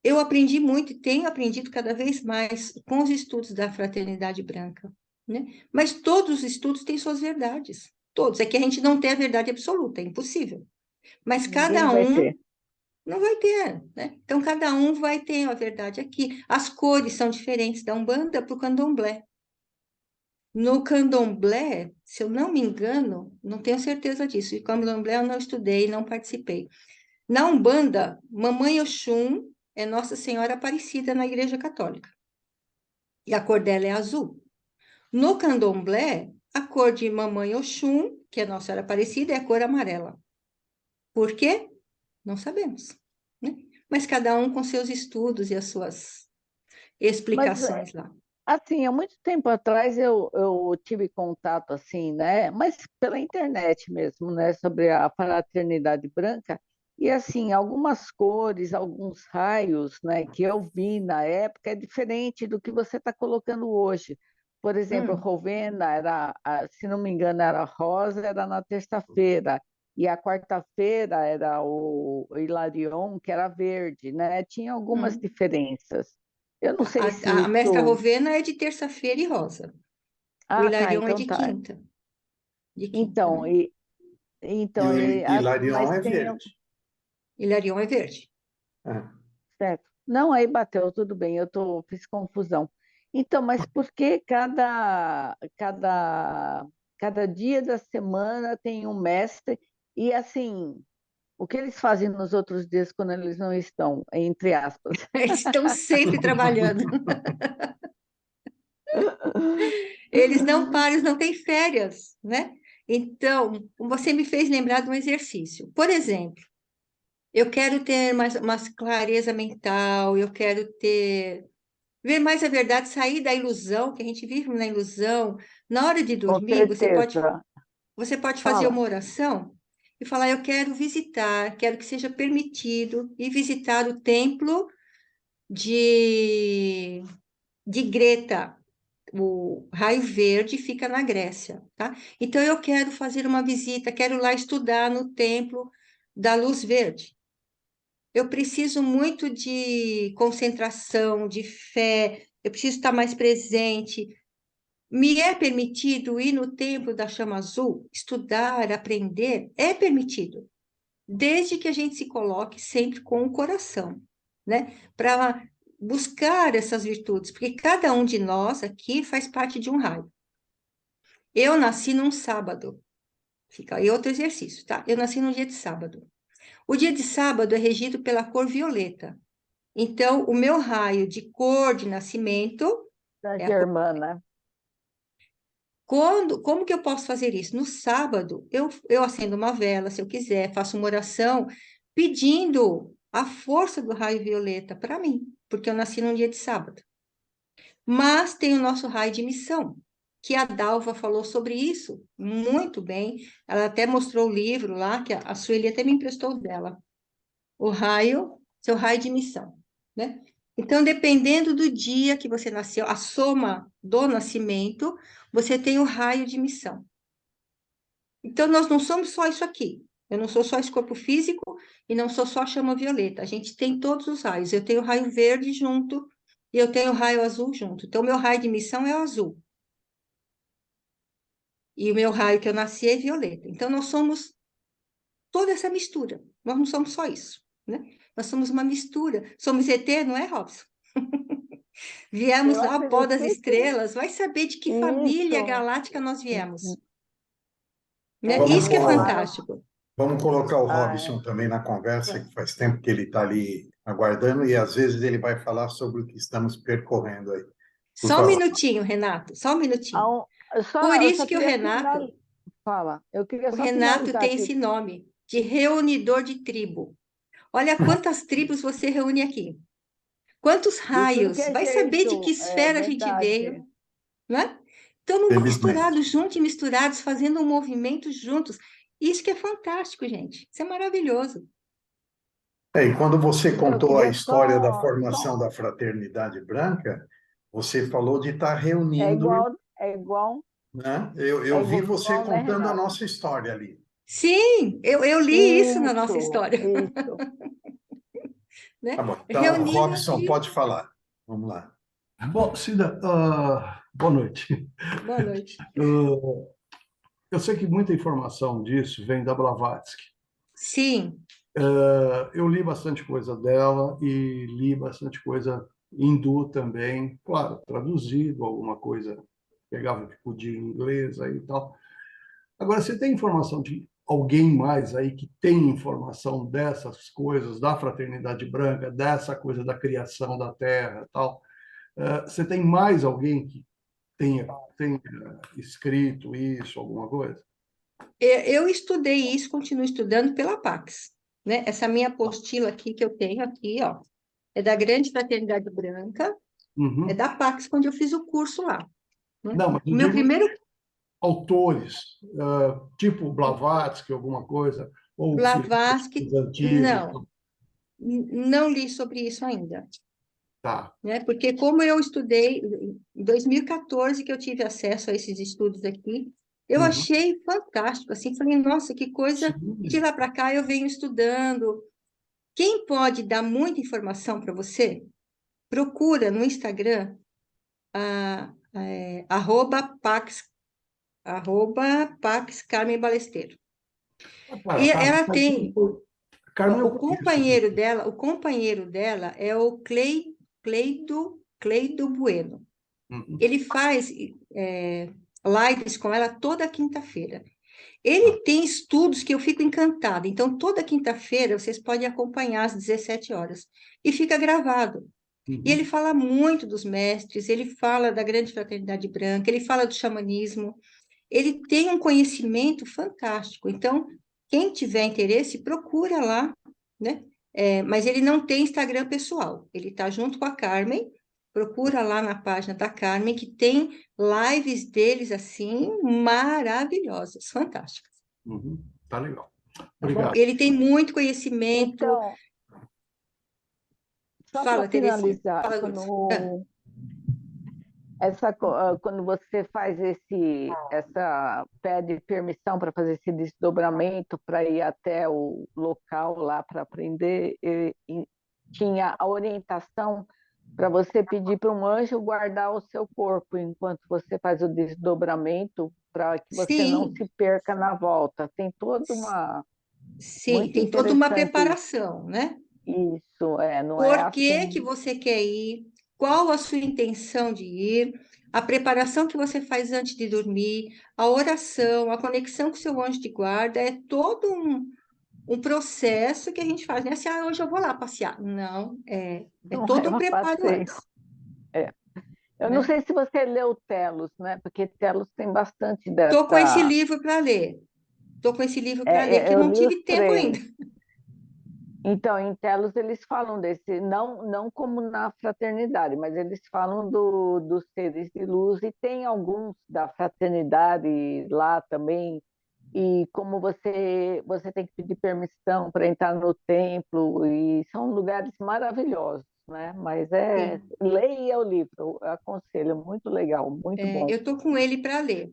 Eu aprendi muito e tenho aprendido cada vez mais com os estudos da Fraternidade Branca, né? Mas todos os estudos têm suas verdades, todos. É que a gente não tem a verdade absoluta, é impossível. Mas Ninguém cada vai um ter. não vai ter, né? Então, cada um vai ter a verdade aqui. As cores são diferentes da Umbanda para o Candomblé. No Candomblé, se eu não me engano, não tenho certeza disso, e Candomblé eu não estudei, não participei. Na Umbanda, Mamãe Oxum é Nossa Senhora Aparecida na Igreja Católica. E a cor dela é azul. No Candomblé, a cor de Mamãe Oxum, que é Nossa Senhora Aparecida, é a cor amarela. Por quê? Não sabemos, né? Mas cada um com seus estudos e as suas Mas, explicações lá. assim, há muito tempo atrás eu tive contato, assim, né? Mas pela internet mesmo, né? Sobre a fraternidade branca. E, assim, algumas cores, alguns raios, né? Que eu vi na época é diferente do que você está colocando hoje. Por exemplo, Hum. Rovena era, se não me engano, era rosa, era na terça-feira. E a quarta-feira era o Hilarion, que era verde, né? Tinha algumas Hum. diferenças. Eu não sei se A Mestra isso. Rovena é de terça-feira e rosa. O Ah, tá, Hilarion é então de tá. quinta. De quinta, Então, né? E o mas Hilarion é tem. verde. Hilarion é verde. É. Certo. Não, aí bateu, tudo bem, fiz confusão. Então, mas por que cada dia da semana tem um mestre? E assim, o que eles fazem nos outros dias quando eles não estão, entre aspas? Eles estão sempre trabalhando. Eles não param, eles não têm férias, né? Então, você me fez lembrar de um exercício. Por exemplo, eu quero ter mais clareza mental, eu quero ver mais a verdade, sair da ilusão, que a gente vive na ilusão. Na hora de Com dormir, certeza. você pode fazer Fala. uma oração e falar: Eu quero visitar, quero que seja permitido ir visitar o templo de, de Greta. O Raio Verde fica na Grécia, tá? Então, eu quero fazer uma visita, quero lá estudar no templo da Luz Verde. Eu preciso muito de concentração, de fé, eu preciso estar mais presente. Me é permitido ir no templo da chama azul, estudar, aprender? É permitido, desde que a gente se coloque sempre com o coração, né? Para buscar essas virtudes, porque cada um de nós aqui faz parte de um raio. Eu nasci num sábado, fica aí outro exercício, tá? Eu nasci num dia de sábado. O dia de sábado é regido pela cor violeta. Então, o meu raio de cor de nascimento Da é a cor. Germana. Como que eu posso fazer isso? No sábado, eu acendo uma vela, se eu quiser, faço uma oração pedindo a força do raio violeta para mim, porque eu nasci num dia de sábado. Mas tem o nosso raio de missão, que a Dalva falou sobre isso muito bem. Ela até mostrou o livro lá, que a Sueli até me emprestou dela. O raio, seu raio de missão, né? Então, dependendo do dia que você nasceu, a soma do nascimento, você tem o raio de missão. Então, nós não somos só isso aqui. Eu não sou só esse corpo físico e não sou só a chama violeta. A gente tem todos os raios. Eu tenho o raio verde junto e eu tenho o raio azul junto. Então, meu raio de missão é o azul. E o meu raio que eu nasci é violeta. Então, nós somos toda essa mistura. Nós não somos só isso, né? Nós somos uma mistura. Somos ET, não é, Robson? Viemos Eu lá ao pó acredito das que sim. estrelas. Vai saber de que família Isso. galáctica nós viemos, né? É, Vamos Isso que é eu, colocar, eu, fantástico. vamos colocar o ah, Robson também na conversa, é. que faz tempo que ele está ali aguardando, e às vezes ele vai falar sobre o que estamos percorrendo aí. Por Só um favor. minutinho, Renato, só um minutinho. Por Eu isso só que queria finalizar. Fala, eu queria o só Renato finalizar tem aqui. esse nome de reunidor de tribo. Olha quantas tribos você reúne aqui. Quantos De tudo que raios? é Vai saber de que jeito, é esfera a gente veio, verdade. não é? Estamos Felizmente. misturados, juntos e misturados, fazendo um movimento juntos. Isso que é fantástico, gente. Isso é maravilhoso. E quando você Então, eu contou a queria história da só, formação da Fraternidade Branca, você falou de estar reunindo, é igual, né? é Eu vi você igual, né, contando a Renato? nossa história ali. Sim, eu li isso na nossa Isso, história. isso. né? Tá bom. Então, Reunimos Robson, e... pode falar. Vamos lá. Bom, Cida, boa noite. Boa noite. Eu sei que muita informação disso vem da Blavatsky. Sim, Eu li bastante coisa dela e li bastante coisa hindu também, claro, traduzido, alguma coisa pegava o que podia em inglês aí e tal. Agora, você tem informação de alguém mais aí que tem informação dessas coisas, da fraternidade branca, dessa coisa da criação da Terra e tal? Você tem mais alguém que tenha escrito isso, alguma coisa? eu estudei isso, continuo estudando pela Pax, né? Essa minha apostila aqui que eu tenho aqui, ó, é da Grande Fraternidade Branca, é Uhum. da Pax, quando eu fiz o curso lá, né? Não, mas O eu meu digo primeiro autores, tipo Blavatsky, alguma coisa, ou Blavatsky, filósofos antigos. não, não li sobre isso ainda, Tá. né? Porque como eu estudei, em 2014 que eu tive acesso a esses estudos aqui, eu Uhum. achei fantástico, assim, falei, nossa, que coisa, e de Sim. lá para cá eu venho estudando. Quem pode dar muita informação para você, procura no Instagram, @Pax, @Pax Carmen Balesteiro. Cara, E ela tem, Carmen, eu o conheço. companheiro dela é o Cleido Bueno. Uhum. Ele faz lives com ela toda quinta-feira. Tá. Ele tem estudos que eu fico encantada. Então, toda quinta-feira vocês podem acompanhar às 17 horas. E fica gravado. E ele Uhum. fala muito dos mestres, ele fala da Grande Fraternidade Branca, ele fala do xamanismo. Ele tem um conhecimento fantástico. Então, quem tiver interesse, procura lá, né? Mas ele não tem Instagram pessoal. Ele está junto com a Carmen. Procura lá na página da Carmen, que tem lives deles assim maravilhosas, fantásticas. Uhum. Tá legal. Tá bom? Obrigado. Ele tem muito conhecimento. Então, só para Fala, Terezinha. finalizar, Fala, Lourdes. quando você faz pede permissão para fazer esse desdobramento para ir até o local lá para aprender, tinha a orientação para você pedir para um anjo guardar o seu corpo enquanto você faz o desdobramento, para que você não Sim, se perca na volta. Tem toda uma sim, muito tem toda uma interessante preparação, né? isso, não é Por que que assim. você quer ir? Qual a sua intenção de ir? A preparação que você faz antes de dormir, a oração, a conexão com o seu anjo de guarda, é todo um processo que a gente faz, né? Assim, hoje eu vou lá passear. Não, é Não todo é um um preparo passeio. antes, Eu não né? sei se você leu Telos, né? Porque Telos tem bastante Tô com esse dessa. livro para ler. Tô com esse livro para ler, que Eu não li os tive tempo ainda. três. Então, em Telos eles falam desse, não como na fraternidade, mas eles falam dos seres de luz e tem alguns da fraternidade lá também. E como você tem que pedir permissão para entrar no templo, e são lugares maravilhosos, né? Mas Sim, leia o livro, eu aconselho, muito legal, muito bom. eu tô com ele para ler.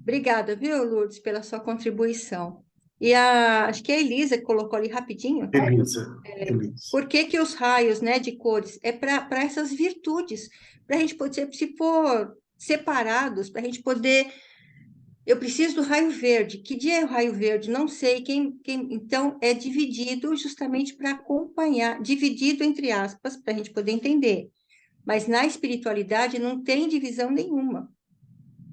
Obrigada, viu, Lourdes, pela sua contribuição. E acho que a Elisa que colocou ali rapidinho, Elisa. por que que os raios, né, de cores? É para essas virtudes, para a gente poder, se for separados, para a gente poder. Eu preciso do raio verde. Que dia é o raio verde? Não sei. Então, é dividido justamente para acompanhar, dividido entre aspas, para a gente poder entender. Mas na espiritualidade não tem divisão nenhuma.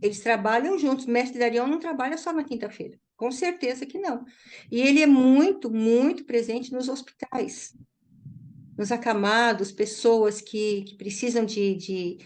Eles trabalham juntos. O mestre Darion não trabalha só na quinta-feira. Com certeza que não. E ele é muito, muito presente nos hospitais, nos acamados, pessoas que precisam de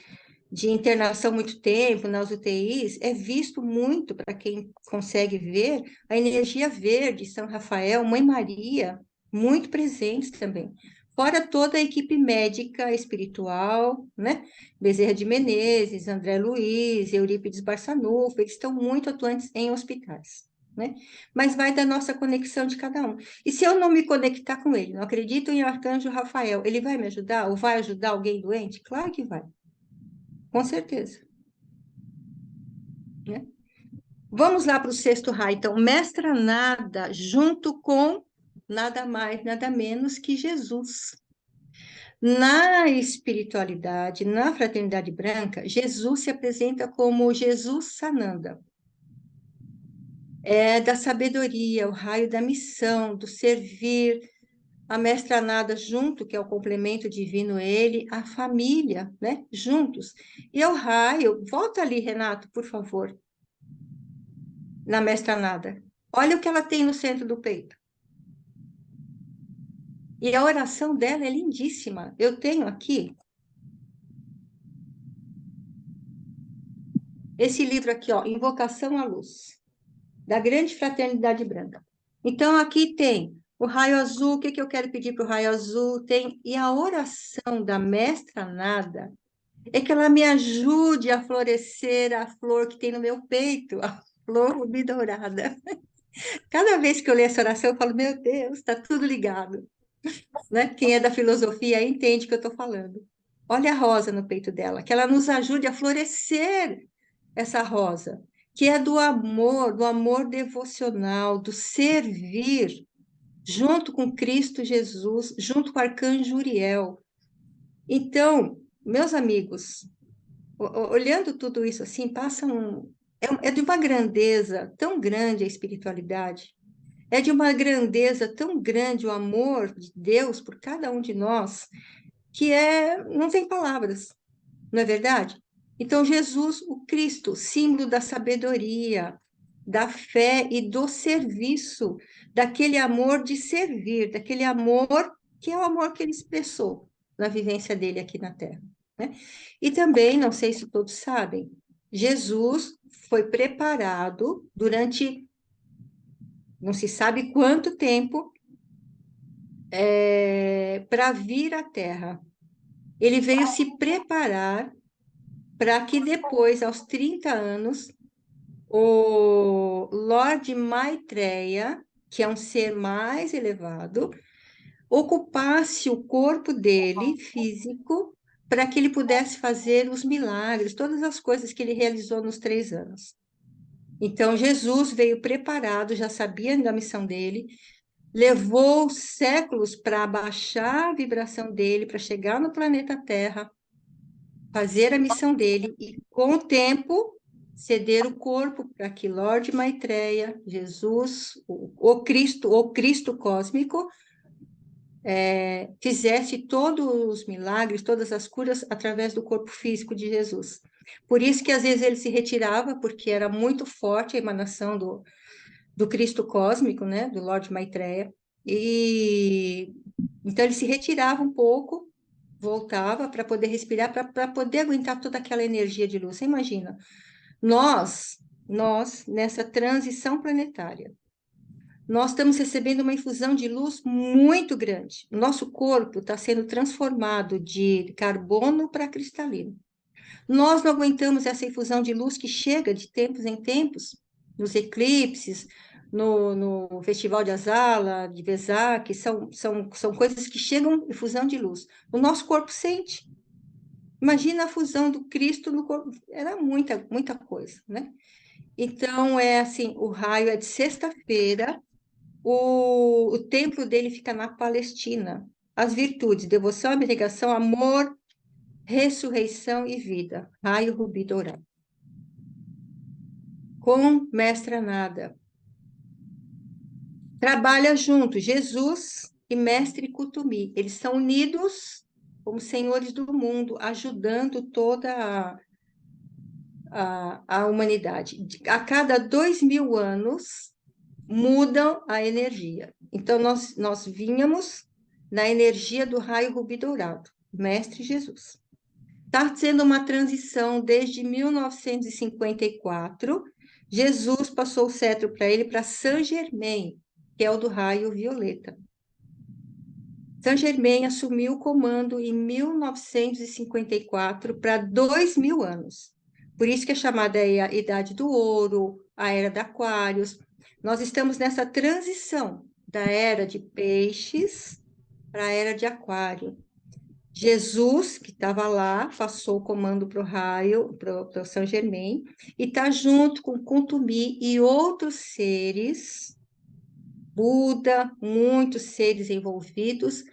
internação muito tempo nas UTIs, é visto muito para quem consegue ver a energia verde, São Rafael, Mãe Maria, muito presentes também. Fora toda a equipe médica espiritual, né? Bezerra de Menezes, André Luiz, Eurípides Barçanufo, eles estão muito atuantes em hospitais, né? Mas vai da nossa conexão de cada um. E se eu não me conectar com ele, não acredito em Arcanjo Rafael, ele vai me ajudar ou vai ajudar alguém doente? Claro que vai. Com certeza, né? Vamos lá para o sexto raio. Então, mestra nada junto com nada mais, nada menos que Jesus. Na espiritualidade, na fraternidade branca, Jesus se apresenta como Jesus Sananda. É da sabedoria, o raio da missão, do servir, a mestra nada junto, que é o complemento divino, ele, a família, né, juntos. E é o raio, volta ali, Renato, por favor, na mestra nada. Olha o que ela tem no centro do peito. E a oração dela é lindíssima. Eu tenho aqui esse livro aqui, ó, Invocação à Luz, da Grande Fraternidade Branca. Então, aqui tem o raio azul, o que que eu quero pedir para o raio azul? Tem, e a oração da mestra nada é que ela me ajude a florescer a flor que tem no meu peito, a flor rubi dourada. Cada vez que eu leio essa oração, eu falo, meu Deus, está tudo ligado. Né? Quem é da filosofia entende o que eu estou falando. Olha a rosa no peito dela, que ela nos ajude a florescer essa rosa, que é do amor devocional, do servir, junto com Cristo Jesus, junto com o arcanjo Uriel. Então, meus amigos, olhando tudo isso assim, passa é de uma grandeza tão grande a espiritualidade, é de uma grandeza tão grande o amor de Deus por cada um de nós, que não tem palavras, não é verdade? Então, Jesus, o Cristo, símbolo da sabedoria, da fé e do serviço, daquele amor de servir, daquele amor que é o amor que ele expressou na vivência dele aqui na Terra, né? E também, não sei se todos sabem, Jesus foi preparado durante não se sabe quanto tempo para vir à Terra. Ele veio se preparar para que depois, aos 30 anos, o Lord Maitreya, que é um ser mais elevado, ocupasse o corpo dele, físico, para que ele pudesse fazer os milagres, todas as coisas que ele realizou nos 3 anos. Então, Jesus veio preparado, já sabia da missão dele, levou séculos para abaixar a vibração dele, para chegar no planeta Terra, fazer a missão dele e, com o tempo, ceder o corpo para que Lord Maitreya, Jesus, o Cristo cósmico, fizesse todos os milagres, todas as curas através do corpo físico de Jesus. Por isso que às vezes ele se retirava, porque era muito forte a emanação do Cristo cósmico, né, do Lord Maitreya, e então ele se retirava um pouco, voltava para poder respirar, para poder aguentar toda aquela energia de luz. Você imagina, nós nessa transição planetária, nós estamos recebendo uma infusão de luz muito grande. Nosso corpo está sendo transformado de carbono para cristalino. Nós não aguentamos essa infusão de luz que chega de tempos em tempos, nos eclipses, no Festival de Azala, de Vesak, são coisas que chegam em fusão de luz. O nosso corpo sente. Imagina a fusão do Cristo no corpo. Era muita, muita coisa, né? Então, é assim, o raio é de sexta-feira, o templo dele fica na Palestina. As virtudes, devoção, abnegação, amor, ressurreição e vida. Raio rubi dourado. Com mestra nada. Trabalha junto, Jesus e mestre Kutumi. Eles são unidos como senhores do mundo, ajudando toda a humanidade. A cada 2000 anos, mudam a energia. Então, nós vínhamos na energia do raio rubi dourado, Mestre Jesus. Está sendo uma transição desde 1954. Jesus passou o cetro para ele, para Saint Germain, que é o do raio violeta. Saint Germain assumiu o comando em 1954 para 2000 anos. Por isso que é chamada a Idade do Ouro, a Era de Aquários. Nós estamos nessa transição da Era de Peixes para a Era de Aquário. Jesus, que estava lá, passou o comando para o raio, para o Saint Germain, e está junto com Kuntumi e outros seres Buda, muitos seres envolvidos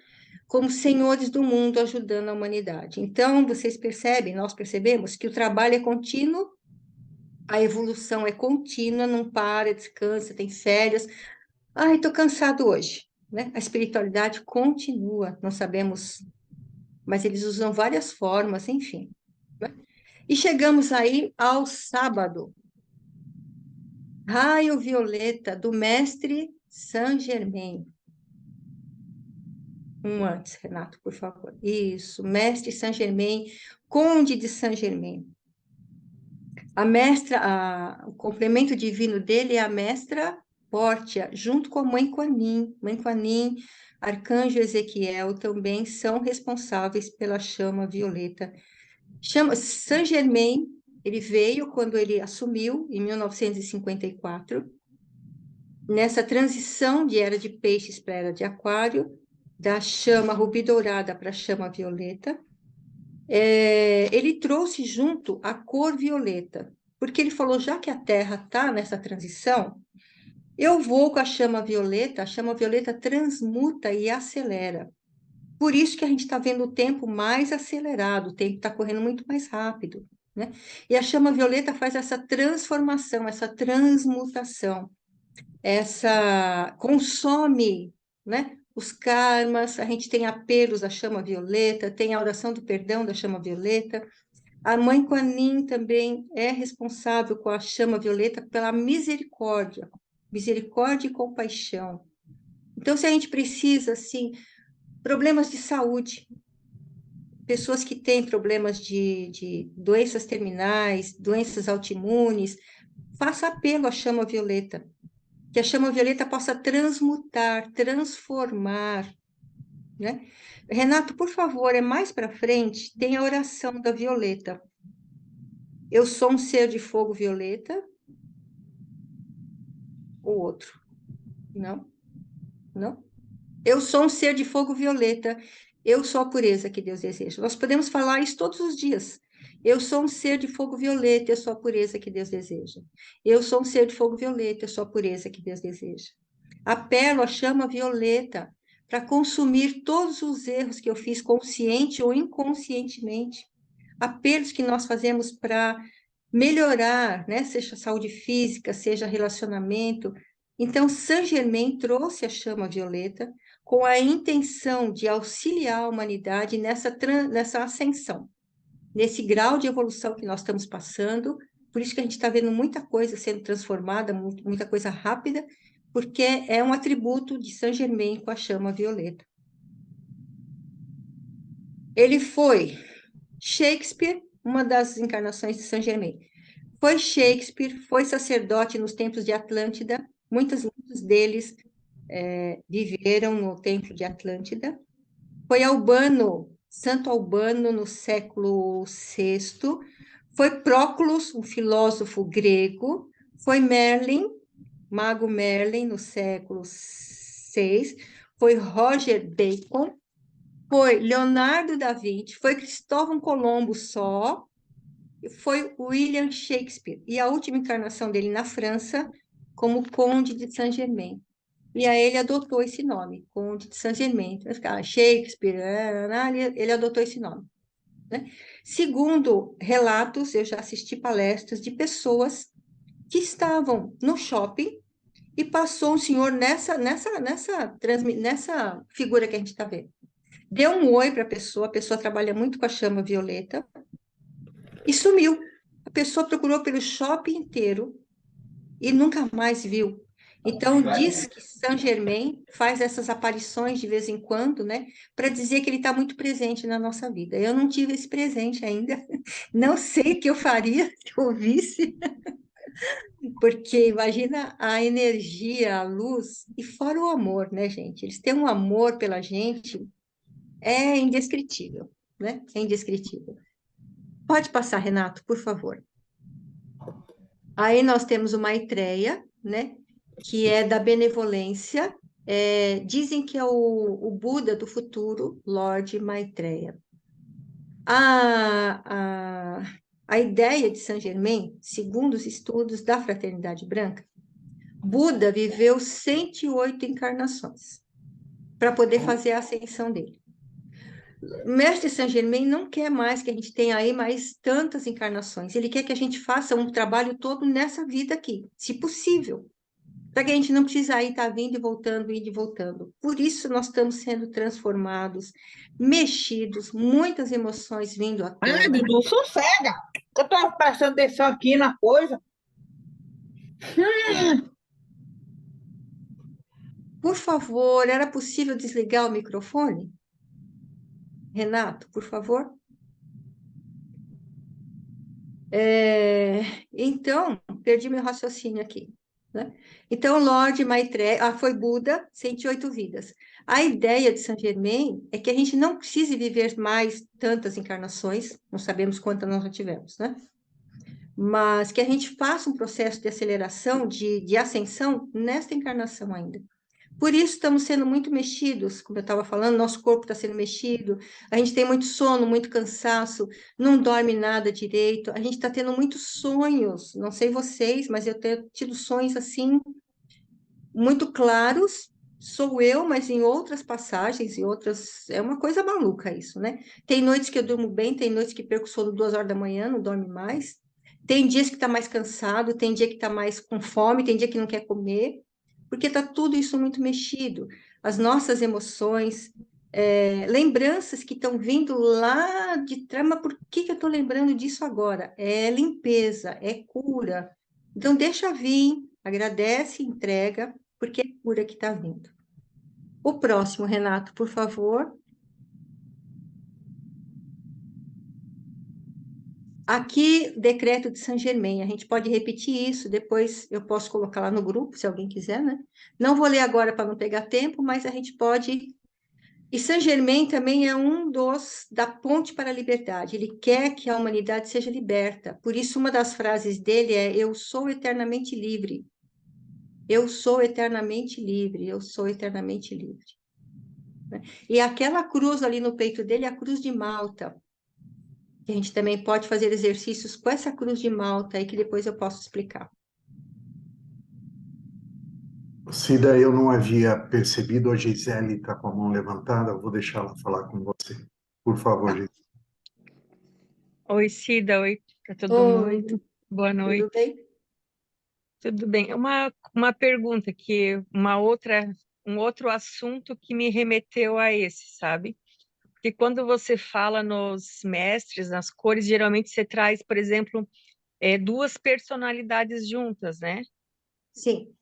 como senhores do mundo ajudando a humanidade. Então, vocês percebem, nós percebemos que o trabalho é contínuo, a evolução é contínua, não para, descansa, tem férias. Ai, estou cansado hoje, né? A espiritualidade continua, não sabemos, mas eles usam várias formas, enfim, né? E chegamos aí ao sábado, Raio Violeta, do mestre Saint Germain. Um antes, Renato, por favor. Isso, mestre Saint Germain, conde de Saint Germain. A mestra, o complemento divino dele é a mestra Pórtia, junto com a mãe Quanin. Mãe Quanin, arcanjo Ezequiel, também são responsáveis pela chama violeta. Chama Saint Germain, ele veio quando ele assumiu, em 1954, nessa transição de era de peixes para era de aquário, da chama rubi dourada para a chama violeta. Ele trouxe junto a cor violeta, porque ele falou, já que a Terra está nessa transição, eu vou com a chama violeta transmuta e acelera. Por isso que a gente está vendo o tempo mais acelerado, o tempo está correndo muito mais rápido, né? E a chama violeta faz essa transformação, essa transmutação, essa consome, né? Os karmas, a gente tem apelos da chama violeta, tem a oração do perdão da chama violeta. A mãe Kuan-Yin também é responsável com a chama violeta pela misericórdia, misericórdia e compaixão. Então, se a gente precisa, assim, problemas de saúde, pessoas que têm problemas de doenças terminais, doenças autoimunes, faça apelo à chama violeta, que a chama violeta possa transmutar, transformar, né? Renato, por favor, mais para frente, tem a oração da violeta. Eu sou um ser de fogo violeta, ou outro? Não? Não? Eu sou um ser de fogo violeta, eu sou a pureza que Deus deseja. Nós podemos falar isso todos os dias. Eu sou um ser de fogo violeta, eu sou a pureza que Deus deseja. Eu sou um ser de fogo violeta, eu sou a pureza que Deus deseja. Apelo à chama violeta para consumir todos os erros que eu fiz consciente ou inconscientemente. Apelos que nós fazemos para melhorar, né? Seja saúde física, seja relacionamento. Então, Saint Germain trouxe a chama violeta com a intenção de auxiliar a humanidade nessa ascensão, nesse grau de evolução que nós estamos passando. Por isso que a gente está vendo muita coisa sendo transformada, muita coisa rápida, porque é um atributo de Saint Germain com a chama violeta. Ele foi Shakespeare, uma das encarnações de Saint Germain. Foi Shakespeare, foi sacerdote nos templos de Atlântida, muitos deles viveram no templo de Atlântida. Foi Albano, Santo Albano, no século VI. Foi Próculos, um filósofo grego. Foi Merlin, mago Merlin, no século VI. Foi Roger Bacon. Foi Leonardo da Vinci. Foi Cristóvão Colombo só. Foi William Shakespeare. E a última encarnação dele na França, como Conde de Saint-Germain. E aí ele adotou esse nome, Conde de Saint-Germain. Shakespeare, ele adotou esse nome, né? Segundo relatos, eu já assisti palestras de pessoas que estavam no shopping e passou um senhor nessa figura que a gente está vendo. Deu um oi para a pessoa trabalha muito com a chama violeta e sumiu. A pessoa procurou pelo shopping inteiro e nunca mais viu. Então, diz que Saint Germain faz essas aparições de vez em quando, né, para dizer que ele está muito presente na nossa vida. Eu não tive esse presente ainda, não sei o que eu faria se eu ouvisse, porque imagina a energia, a luz, e fora o amor, né, gente? Eles têm um amor pela gente, é indescritível, né? É indescritível. Pode passar, Renato, por favor. Aí nós temos o Maitreya, né? Que é da benevolência. Dizem que é o Buda do futuro, Lorde Maitreya. A ideia de Saint Germain, segundo os estudos da Fraternidade Branca, Buda viveu 108 encarnações para poder fazer a ascensão dele. O mestre Saint Germain não quer mais que a gente tenha aí mais tantas encarnações. Ele quer que a gente faça um trabalho todo nessa vida aqui, se possível, para que a gente não precise aí estar vindo e voltando, indo e voltando. Por isso nós estamos sendo transformados, mexidos, muitas emoções vindo à Ai, tona. Dudu, sossega! Eu estou prestando atenção aqui na coisa. Por favor, era possível desligar o microfone? Renato, por favor. Então, perdi meu raciocínio aqui, né? Então, Lorde Maitreya, foi Buda, 108 vidas. A ideia de Saint Germain é que a gente não precise viver mais tantas encarnações, não sabemos quantas nós já tivemos, né? Mas que a gente faça um processo de aceleração, de ascensão, nesta encarnação ainda. Por isso estamos sendo muito mexidos, como eu estava falando, nosso corpo está sendo mexido, a gente tem muito sono, muito cansaço, não dorme nada direito, a gente está tendo muitos sonhos, não sei vocês, mas eu tenho tido sonhos assim, muito claros, sou eu, mas em outras passagens, em outras, é uma coisa maluca isso, né? Tem noites que eu durmo bem, tem noites que perco sono 2 horas da manhã, não dorme mais, tem dias que está mais cansado, tem dia que está mais com fome, tem dia que não quer comer, porque está tudo isso muito mexido. As nossas emoções, lembranças que estão vindo lá de trás, mas por que que eu estou lembrando disso agora? É limpeza, é cura. Então, deixa vir, agradece, entrega, porque é cura que está vindo. O próximo, Renato, por favor. Aqui, decreto de Saint Germain, a gente pode repetir isso, depois eu posso colocar lá no grupo, se alguém quiser, né? Não vou ler agora para não pegar tempo, mas a gente pode. E Saint Germain também é um dos da ponte para a liberdade. Ele quer que a humanidade seja liberta. Por isso, uma das frases dele é: Eu sou eternamente livre. Eu sou eternamente livre. Eu sou eternamente livre. Né? E aquela cruz ali no peito dele é a cruz de Malta. A gente também pode fazer exercícios com essa cruz de Malta aí que depois eu posso explicar. Cida, eu não havia percebido, a Gisele está com a mão levantada, eu vou deixar ela falar com você. Por favor, Tá. Gisele. Oi, Cida, oi para todo Oi, mundo. Boa noite. tudo bem? Tudo bem? Uma pergunta um outro assunto que me remeteu a esse, sabe? Porque quando você fala nos mestres, nas cores, geralmente você traz, por exemplo, duas personalidades juntas, né? Sim.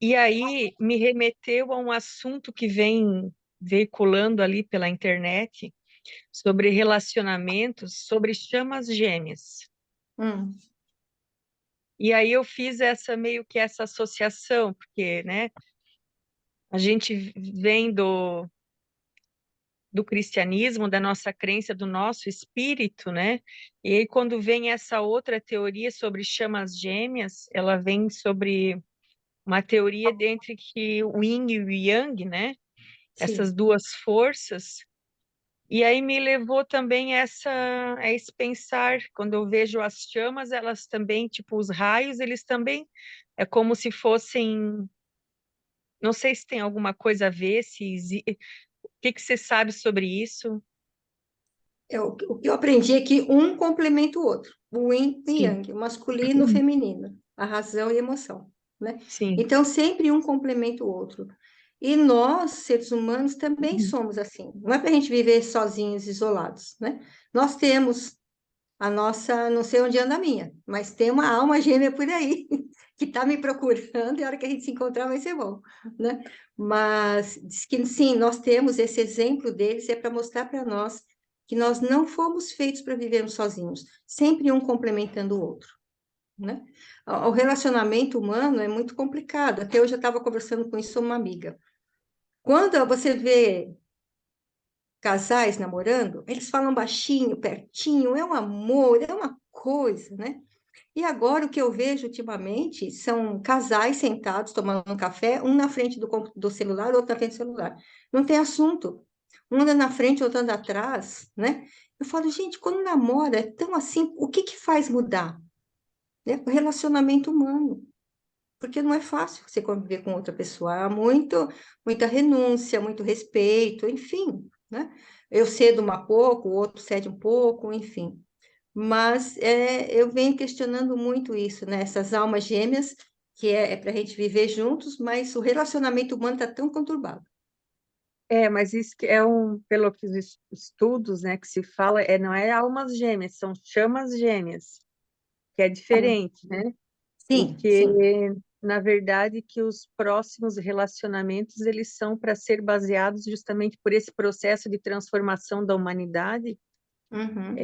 E aí me remeteu a um assunto que vem veiculando ali pela internet sobre relacionamentos, sobre chamas gêmeas. Hum. E aí eu fiz meio que essa associação, porque, né, a gente vem do cristianismo, da nossa crença, do nosso espírito, né? E aí quando vem essa outra teoria sobre chamas gêmeas, ela vem sobre uma teoria entre que o yin e o yang, né? Essas Sim. duas forças. E aí me levou também a esse pensar, quando eu vejo as chamas, elas também, tipo, os raios, eles também é como se fossem, não sei se tem alguma coisa a ver, o que que você sabe sobre isso? O que eu aprendi é que um complementa o outro, o yin e Sim, yang, o masculino e o feminino, a razão e a emoção, né? sim, Então, sempre um complementa o outro. E nós, seres humanos, também somos assim. Não é para a gente viver sozinhos, isolados, né? Nós temos a nossa, não sei onde anda a minha, mas tem uma alma gêmea por aí que está me procurando e a hora que a gente se encontrar vai ser bom, né? Mas diz que sim, nós temos esse exemplo deles é para mostrar para nós que nós não fomos feitos para vivermos sozinhos, sempre um complementando o outro, né? O relacionamento humano é muito complicado. Até hoje eu estava conversando com isso com uma amiga. Quando você vê casais namorando, eles falam baixinho, pertinho, é um amor, é uma coisa, né? E agora o que eu vejo ultimamente são casais sentados tomando um café, um na frente do celular, outro na frente do celular. Não tem assunto. Um anda na frente, outro anda atrás, né? Eu falo, gente, quando namora é tão assim, o que que faz mudar? Né? O relacionamento humano. porque não é fácil você conviver com outra pessoa. Há muita renúncia, muito respeito, enfim, né? Eu cedo um pouco, o outro cede um pouco, enfim. Mas eu venho questionando muito isso, né? Essas almas gêmeas, que é para a gente viver juntos, mas o relacionamento humano está tão conturbado. Mas isso que pelo que os estudos, né, que se fala, não é almas gêmeas, são chamas gêmeas, que é diferente, né? E Sim, que, sim. na verdade, que os próximos relacionamentos, eles são para ser baseados justamente por esse processo de transformação da humanidade, Uhum.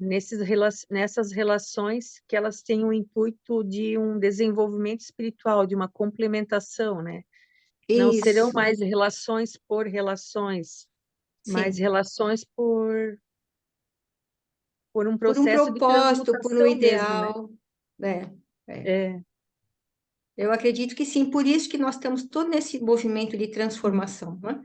nessas relações que elas têm o intuito de um desenvolvimento espiritual, de uma complementação, né? Não serão Isso, mais relações por relações, mas sim. relações por um Por um processo de propósito, por um transmutação mesmo, né? ideal, né? É. É, Eu acredito que sim, por isso que nós estamos todo nesse movimento de transformação, né?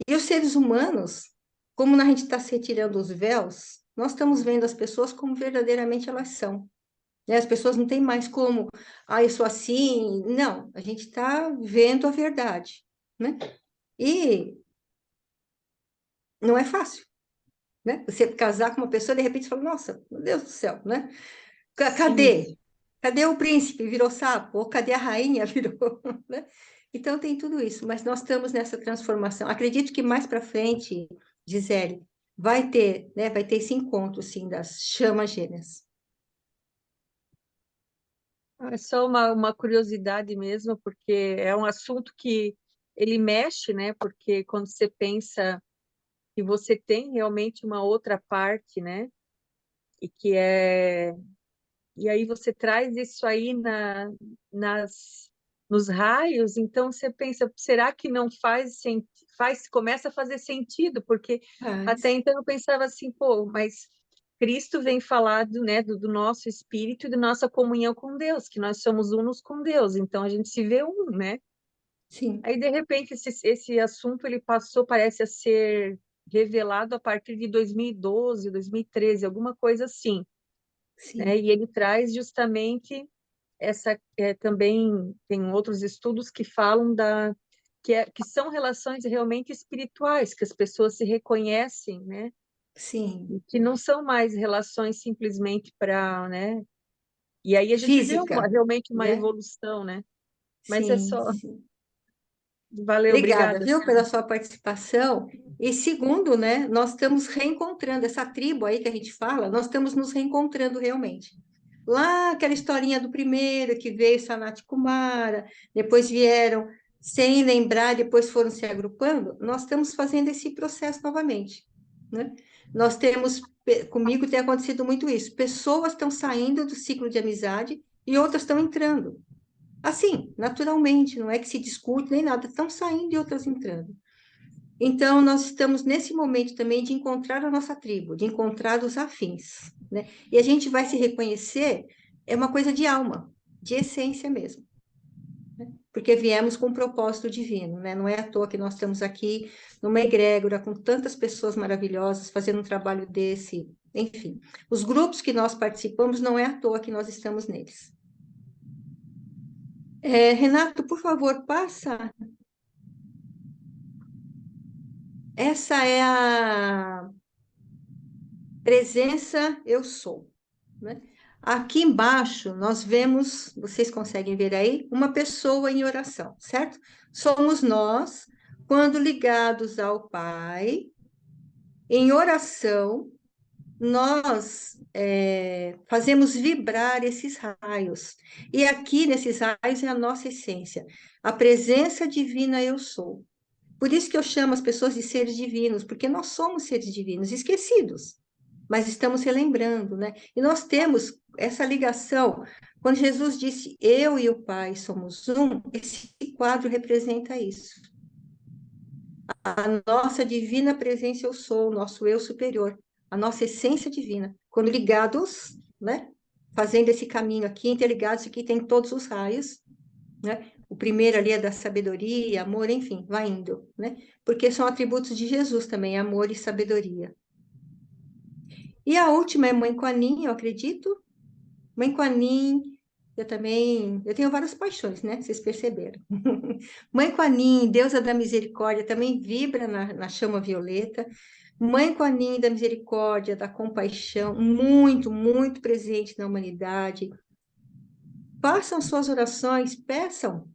E os seres humanos, como a gente está se retirando os véus, nós estamos vendo as pessoas como verdadeiramente elas são, né? As pessoas não têm mais como, eu sou assim. Não, a gente está vendo a verdade, né? E não é fácil, né? Você casar com uma pessoa, de repente, você fala, nossa, meu Deus do céu, né? sim. Cadê? Cadê o príncipe? Virou sapo? Ou cadê a rainha? Virou, né? Então tem tudo isso, mas nós estamos nessa transformação. Acredito que mais para frente, Gisele, vai ter, né? Vai ter esse encontro, sim, das chamas gêmeas. É só uma curiosidade mesmo, porque é um assunto que ele mexe, né? Porque quando você pensa que você tem realmente uma outra parte, né? E que é e aí você traz isso aí nos raios, então você pensa, será que não começa a fazer sentido? Porque até Mas, então eu pensava assim, pô, mas Cristo vem falar né, do nosso espírito e da nossa comunhão com Deus, que nós somos unos com Deus, então a gente se vê um, né? sim, Aí, de repente, esse assunto ele parece a ser revelado a partir de 2012, 2013, alguma coisa assim, né? sim, E ele traz justamente também tem outros estudos que falam que são relações realmente espirituais, que as pessoas se reconhecem, né? sim. E que não são mais relações simplesmente para, né? E aí a gente vê Física, realmente uma né? evolução, né? Mas é Sim, só. sim. Valeu, Obrigada, obrigada. viu, pela sua participação. E segundo, né, nós estamos reencontrando essa tribo aí que a gente fala, nós estamos nos reencontrando realmente. Lá, aquela historinha do primeiro, que veio Sanat Kumara, depois vieram sem lembrar, depois foram se agrupando, nós estamos fazendo esse processo novamente, né? Nós temos, comigo tem acontecido muito isso, pessoas estão saindo do ciclo de amizade e outras estão entrando. Assim, naturalmente, não é que se discute nem nada, estão saindo e outras entrando. Então, nós estamos nesse momento também de encontrar a nossa tribo, de encontrar os afins, né? E a gente vai se reconhecer, é uma coisa de alma, de essência mesmo, porque viemos com um propósito divino, né? Não é à toa que nós estamos aqui numa egrégora com tantas pessoas maravilhosas fazendo um trabalho desse, enfim. Os grupos que nós participamos, não é à toa que nós estamos neles. Renato, por favor, passa. Essa é a presença eu sou, né? Aqui embaixo nós vemos, vocês conseguem ver aí, uma pessoa em oração, certo? Somos nós, quando ligados ao Pai, em oração, nós fazemos vibrar esses raios. E aqui nesses raios é a nossa essência, a presença divina eu sou. Por isso que eu chamo as pessoas de seres divinos, porque nós somos seres divinos, esquecidos, mas estamos relembrando, né? E nós temos essa ligação. Quando Jesus disse, eu e o Pai somos um, esse quadro representa isso. A nossa divina presença eu sou, o nosso eu superior, a nossa essência divina. Quando ligados, né? Fazendo esse caminho aqui, interligados, aqui tem todos os raios, né? O primeiro ali é da sabedoria, amor, enfim, vai indo, né? Porque são atributos de Jesus também, amor e sabedoria. E a última é Mãe Kuan Yin, eu acredito. Mãe Kuan Yin, eu tenho várias paixões, né? Vocês perceberam. Mãe Kuan-Yin, deusa da misericórdia, também vibra na chama violeta. Mãe Kuan-Yin da misericórdia, da compaixão, muito, muito presente na humanidade. Façam suas orações, peçam,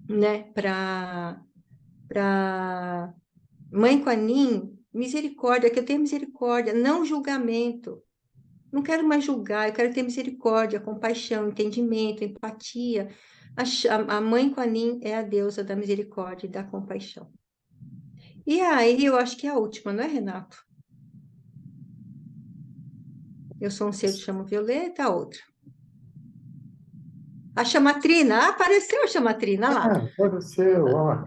né, para Mãe Kuan-Yin, misericórdia, que eu tenha misericórdia, não julgamento. Não quero mais julgar, eu quero ter misericórdia, compaixão, entendimento, empatia. A Mãe Kuan-Yin é a deusa da misericórdia e da compaixão. E aí, eu acho que é a última, não é, Renato? Eu sou um ser de chama violeta, a outra. A chamatrina, apareceu a chamatrina, olha lá. Apareceu, ó.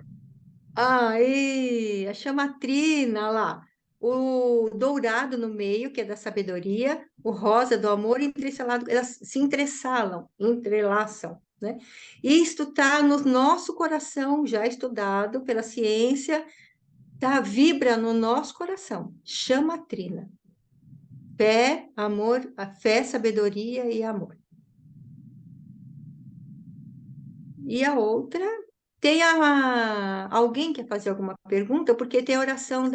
Aí, a chamatrina, olha lá. O dourado no meio, que é da sabedoria, o rosa do amor, entrelaçado, elas se entrelaçam, né? Isto está no nosso coração, já estudado pela ciência, tá, vibra no nosso coração. Chamatrina. Fé, amor, a fé, sabedoria e amor. E a outra, tem alguém quer fazer alguma pergunta? Porque tem a oração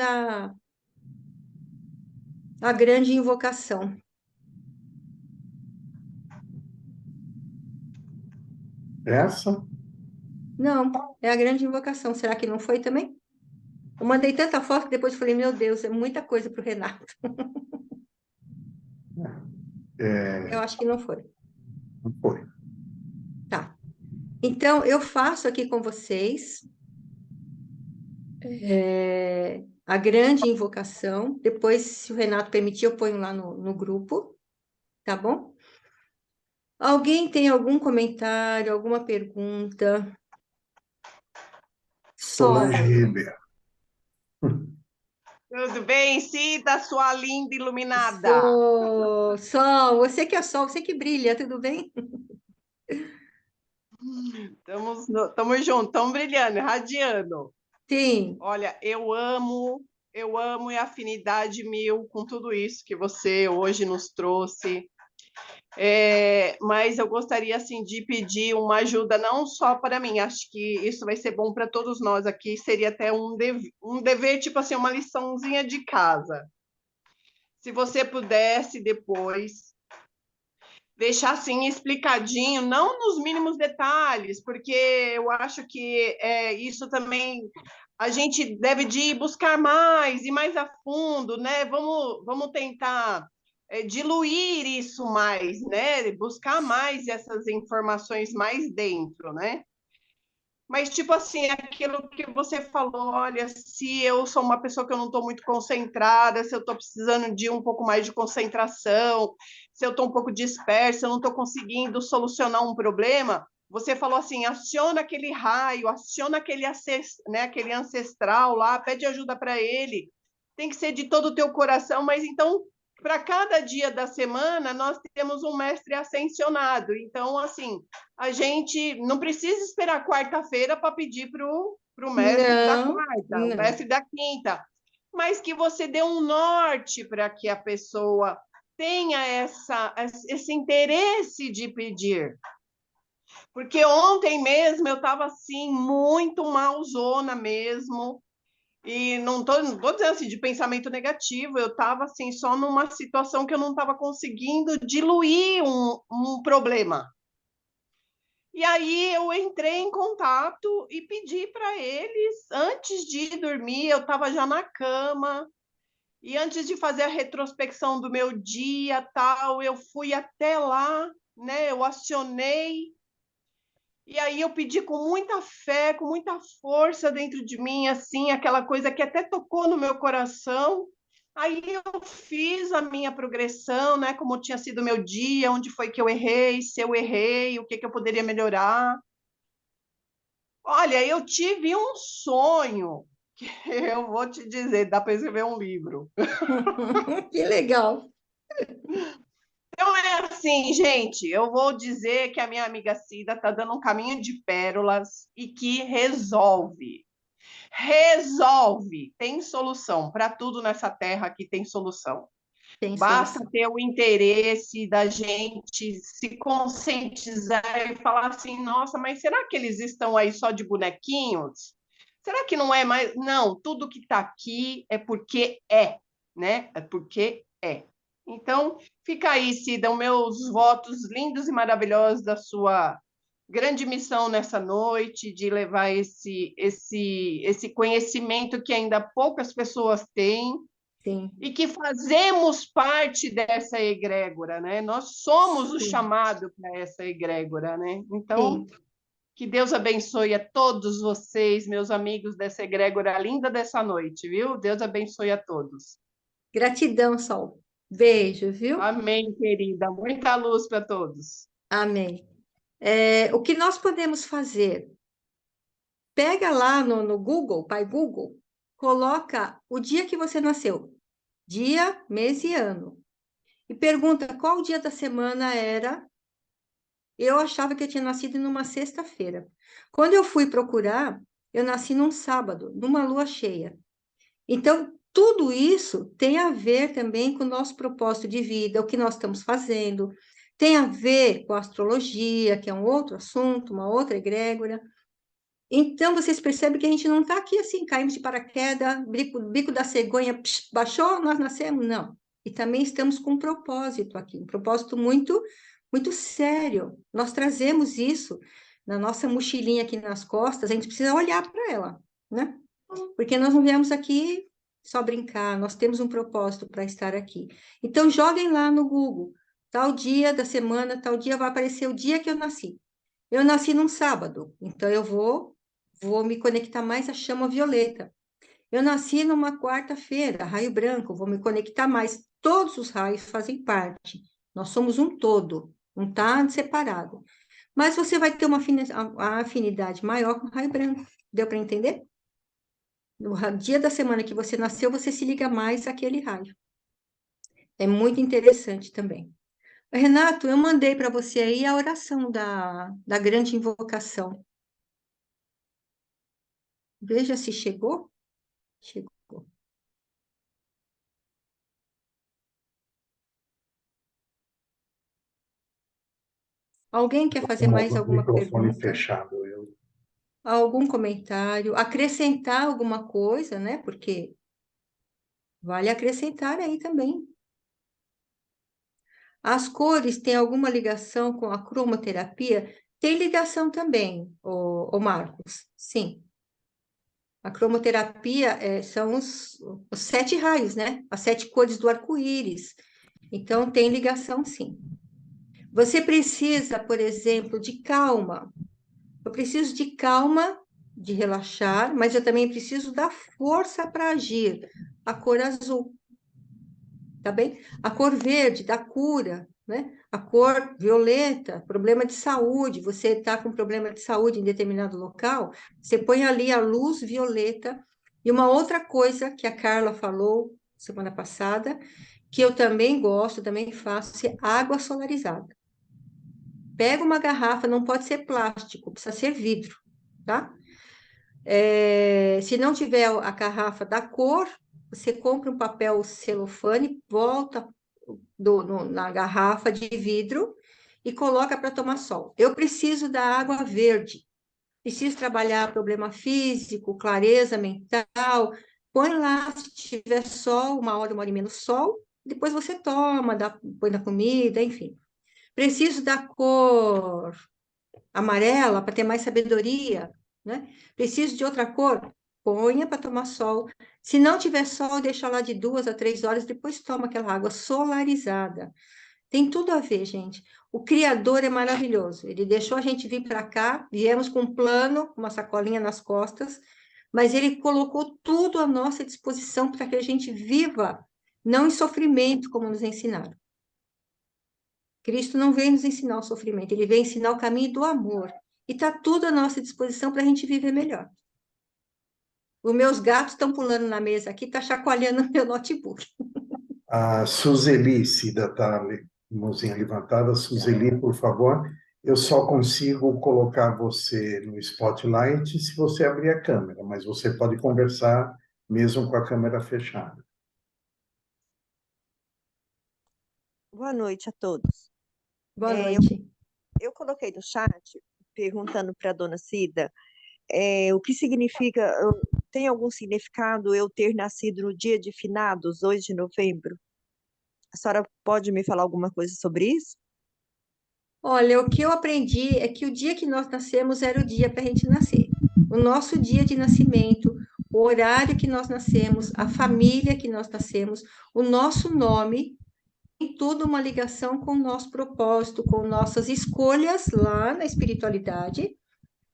a grande invocação. Essa? Não, é a grande invocação. Será que não foi também? Eu mandei tanta foto que depois falei, meu Deus, é muita coisa para o Renato. Eu acho que não foi. Não foi. Tá. Então, eu faço aqui com vocês a grande invocação. Depois, se o Renato permitir, eu ponho lá no grupo. Tá bom? Alguém tem algum comentário, alguma pergunta? Solange Ribeiro. Tudo bem, Cida, sua linda iluminada? Sol, você que é sol, você que brilha, tudo bem? Estamos juntos, estamos brilhando, irradiando. Sim. Olha, eu amo e afinidade mil com tudo isso que você hoje nos trouxe. Mas eu gostaria assim de pedir uma ajuda não só para mim, acho que isso vai ser bom para todos nós aqui, seria até um dever, tipo assim, uma liçãozinha de casa. Se você pudesse depois deixar assim explicadinho, não nos mínimos detalhes, porque eu acho que isso também a gente deve de buscar mais e mais a fundo, né? Vamos tentar diluir isso mais, né? Buscar mais essas informações mais dentro, né? Mas, tipo assim, aquilo que você falou, olha, se eu sou uma pessoa que eu não estou muito concentrada, se eu estou precisando de um pouco mais de concentração, se eu estou um pouco dispersa, eu não estou conseguindo solucionar um problema, você falou assim, aciona aquele raio, aciona aquele ancestral lá, pede ajuda para ele. Tem que ser de todo o teu coração, mas então, para cada dia da semana, nós temos um mestre ascensionado. Então, assim, a gente não precisa esperar quarta-feira para pedir para o mestre da quarta, o mestre da quinta, mas que você dê um norte para que a pessoa tenha esse interesse de pedir. Porque ontem mesmo eu estava assim, muito malzona mesmo, e não tô dizendo assim de pensamento negativo, eu estava assim, só numa situação que eu não estava conseguindo diluir um problema. E aí eu entrei em contato e pedi para eles, antes de dormir, eu estava já na cama, e antes de fazer a retrospecção do meu dia, tal, eu fui até lá, né? Eu acionei, e aí eu pedi com muita fé, com muita força dentro de mim, assim, aquela coisa que até tocou no meu coração. Aí eu fiz a minha progressão, né? Como tinha sido o meu dia, onde foi que eu errei, se eu errei, o que eu poderia melhorar. Olha, eu tive um sonho, que eu vou te dizer, dá para escrever um livro. Que legal. Então é assim, gente, eu vou dizer que a minha amiga Cida está dando um caminho de pérolas e que resolve. Resolve! Tem solução. Para tudo nessa terra aqui tem solução. Sem Basta solução. ter o interesse da gente se conscientizar e falar assim, nossa, mas será que eles estão aí só de bonequinhos? Será que não é mais? Não, tudo que está aqui é porque é, né? É porque é. Então, fica aí, Cida, os meus votos lindos e maravilhosos da sua grande missão nessa noite, de levar esse conhecimento que ainda poucas pessoas têm, Sim, e que fazemos parte dessa egrégora, né? Nós somos o sim, chamado para essa egrégora, né? Então, sim. que Deus abençoe a todos vocês, meus amigos dessa egrégora linda dessa noite, viu? Deus abençoe a todos. Gratidão, Sol. Beijo, viu? Amém, querida. Muita luz para todos. Amém. O que nós podemos fazer? Pega lá no Google, Pai Google, coloca o dia que você nasceu, dia, mês e ano, e pergunta qual dia da semana era. Eu achava que eu tinha nascido numa sexta-feira. Quando eu fui procurar, eu nasci num sábado, numa lua cheia. Então, tudo isso tem a ver também com o nosso propósito de vida, o que nós estamos fazendo, tem a ver com a astrologia, que é um outro assunto, uma outra egrégora. Então, vocês percebem que a gente não está aqui assim, caímos de paraquedas, bico da cegonha, baixou, nós nascemos, não. E também estamos com um propósito aqui, um propósito muito, muito sério. Nós trazemos isso na nossa mochilinha aqui nas costas, a gente precisa olhar para ela, né? Porque nós não viemos aqui só brincar, nós temos um propósito para estar aqui. Então, joguem lá no Google, tal dia da semana, tal dia vai aparecer o dia que eu nasci. Eu nasci num sábado, então eu vou me conectar mais à chama violeta. Eu nasci numa quarta-feira, raio branco, vou me conectar mais. Todos os raios fazem parte. Nós somos um todo, não está separado. Mas você vai ter uma a afinidade maior com o raio branco. Deu para entender? No dia da semana que você nasceu, você se liga mais àquele raio. É muito interessante também. Renato, eu mandei para você aí a oração da grande invocação. Veja se chegou. Chegou. Alguém quer fazer Com mais o alguma microfone pergunta? fechado. Eu... Algum comentário? Acrescentar alguma coisa, né? Porque vale acrescentar aí também. As cores têm alguma ligação com a cromoterapia? Tem ligação também, o Marcos. Sim. A cromoterapia são os 7 raios, né? As 7 cores do arco-íris. Então, tem ligação, sim. Você precisa, por exemplo, de calma. Eu preciso de calma, de relaxar, mas eu também preciso da força para agir. A cor azul, tá bem? A cor verde, da cura, né? A cor violeta, problema de saúde. Você está com problema de saúde em determinado local, você põe ali a luz violeta. E uma outra coisa que a Carla falou semana passada, que eu também gosto, também faço, é água solarizada. Pega uma garrafa, não pode ser plástico, precisa ser vidro, tá? Se não tiver a garrafa da cor, você compra um papel celofane, volta na garrafa de vidro e coloca para tomar sol. Eu preciso da água verde, preciso trabalhar problema físico, clareza mental, põe lá, se tiver sol, uma hora e menos sol, depois você toma, põe na comida, enfim. Preciso da cor amarela para ter mais sabedoria, né? Preciso de outra cor, ponha para tomar sol. Se não tiver sol, deixa lá de 2 a 3 horas, depois toma aquela água solarizada. Tem tudo a ver, gente. O Criador é maravilhoso. Ele deixou a gente vir para cá, viemos com um plano, uma sacolinha nas costas, mas ele colocou tudo à nossa disposição para que a gente viva, não em sofrimento, como nos ensinaram. Cristo não veio nos ensinar o sofrimento, ele veio ensinar o caminho do amor. E está tudo à nossa disposição para a gente viver melhor. Os meus gatos estão pulando na mesa aqui, está chacoalhando o meu notebook. A Suzeli, Cida, está mãozinha levantada. Suzeli, por favor. Eu só consigo colocar você no spotlight se você abrir a câmera, mas você pode conversar mesmo com a câmera fechada. Boa noite a todos. Boa É, noite. eu coloquei no chat perguntando para a dona Cida o que significa, tem algum significado eu ter nascido no dia de finados, 2 de novembro? A senhora pode me falar alguma coisa sobre isso? Olha, o que eu aprendi é que o dia que nós nascemos era o dia para a gente nascer. O nosso dia de nascimento, o horário que nós nascemos, a família que nós nascemos, o nosso nome, tem tudo uma ligação com o nosso propósito, com nossas escolhas lá na espiritualidade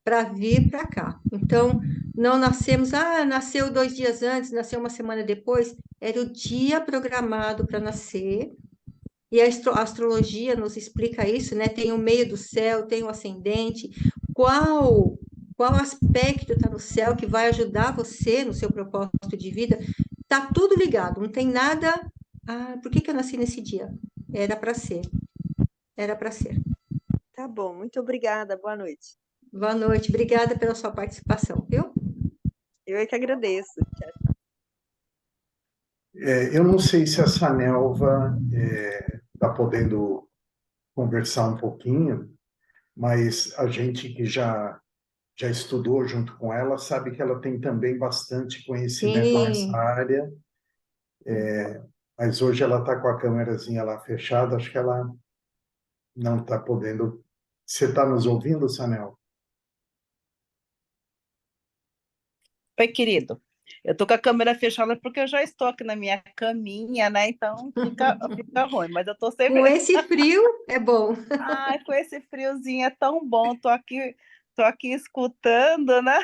para vir para cá. Então, não nascemos, nasceu 2 dias antes, nasceu uma semana depois, era o dia programado para nascer. E a astrologia nos explica isso, né? Tem o meio do céu, tem o ascendente. Qual aspecto está no céu que vai ajudar você no seu propósito de vida? Tá tudo ligado, não tem nada. Por que eu nasci nesse dia? Era para ser. Era para ser. Tá bom, muito obrigada, boa noite. Boa noite, obrigada pela sua participação, viu? Eu é que agradeço. Tchau. Eu não sei se a Sanelva está podendo conversar um pouquinho, mas a gente que já estudou junto com ela sabe que ela tem também bastante conhecimento nessa Sim. área, mas hoje ela está com a câmerazinha lá fechada, acho que ela não está podendo. Você está nos ouvindo, Sanel? Oi, querido. Eu tô com a câmera fechada porque eu já estou aqui na minha caminha, né? Então fica ruim, mas eu tô Com sempre. esse frio é bom. Ai, com esse friozinho é tão bom. Tô aqui escutando, né?